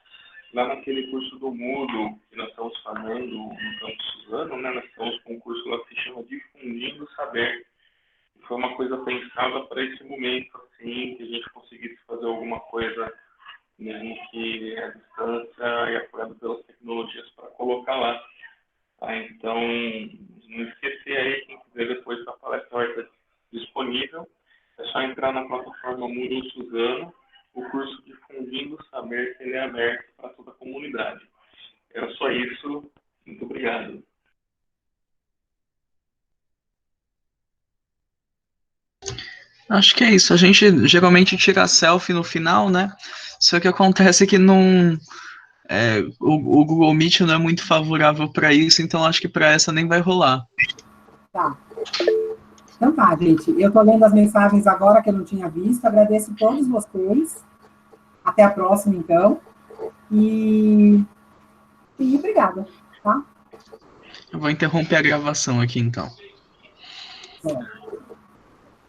lá naquele curso do Moodle que nós estamos fazendo no Campus Suzano, né? Nós estamos com um curso lá que se chama Difundindo o Saber. Foi uma coisa pensada para esse momento, assim, que a gente conseguisse fazer alguma coisa, mesmo que à distância e apoiado pelas tecnologias, para colocar lá. Tá? Então, não esquecer aí, quem quiser depois da palestra vai estar disponível. É só entrar na plataforma Moodle Suzano, o curso Difundindo o Saber, que ele é aberto para toda a comunidade. Era só isso. Muito obrigado. Acho que é isso. A gente geralmente tira selfie no final, né? Só que acontece que não. O Google Meet não é muito favorável para isso, então acho que para essa nem vai rolar. Tá. Então tá, gente. Eu tô lendo as mensagens agora que eu não tinha visto. Agradeço a todos vocês. Até a próxima, então. E obrigada, tá? Eu vou interromper a gravação aqui, então. É.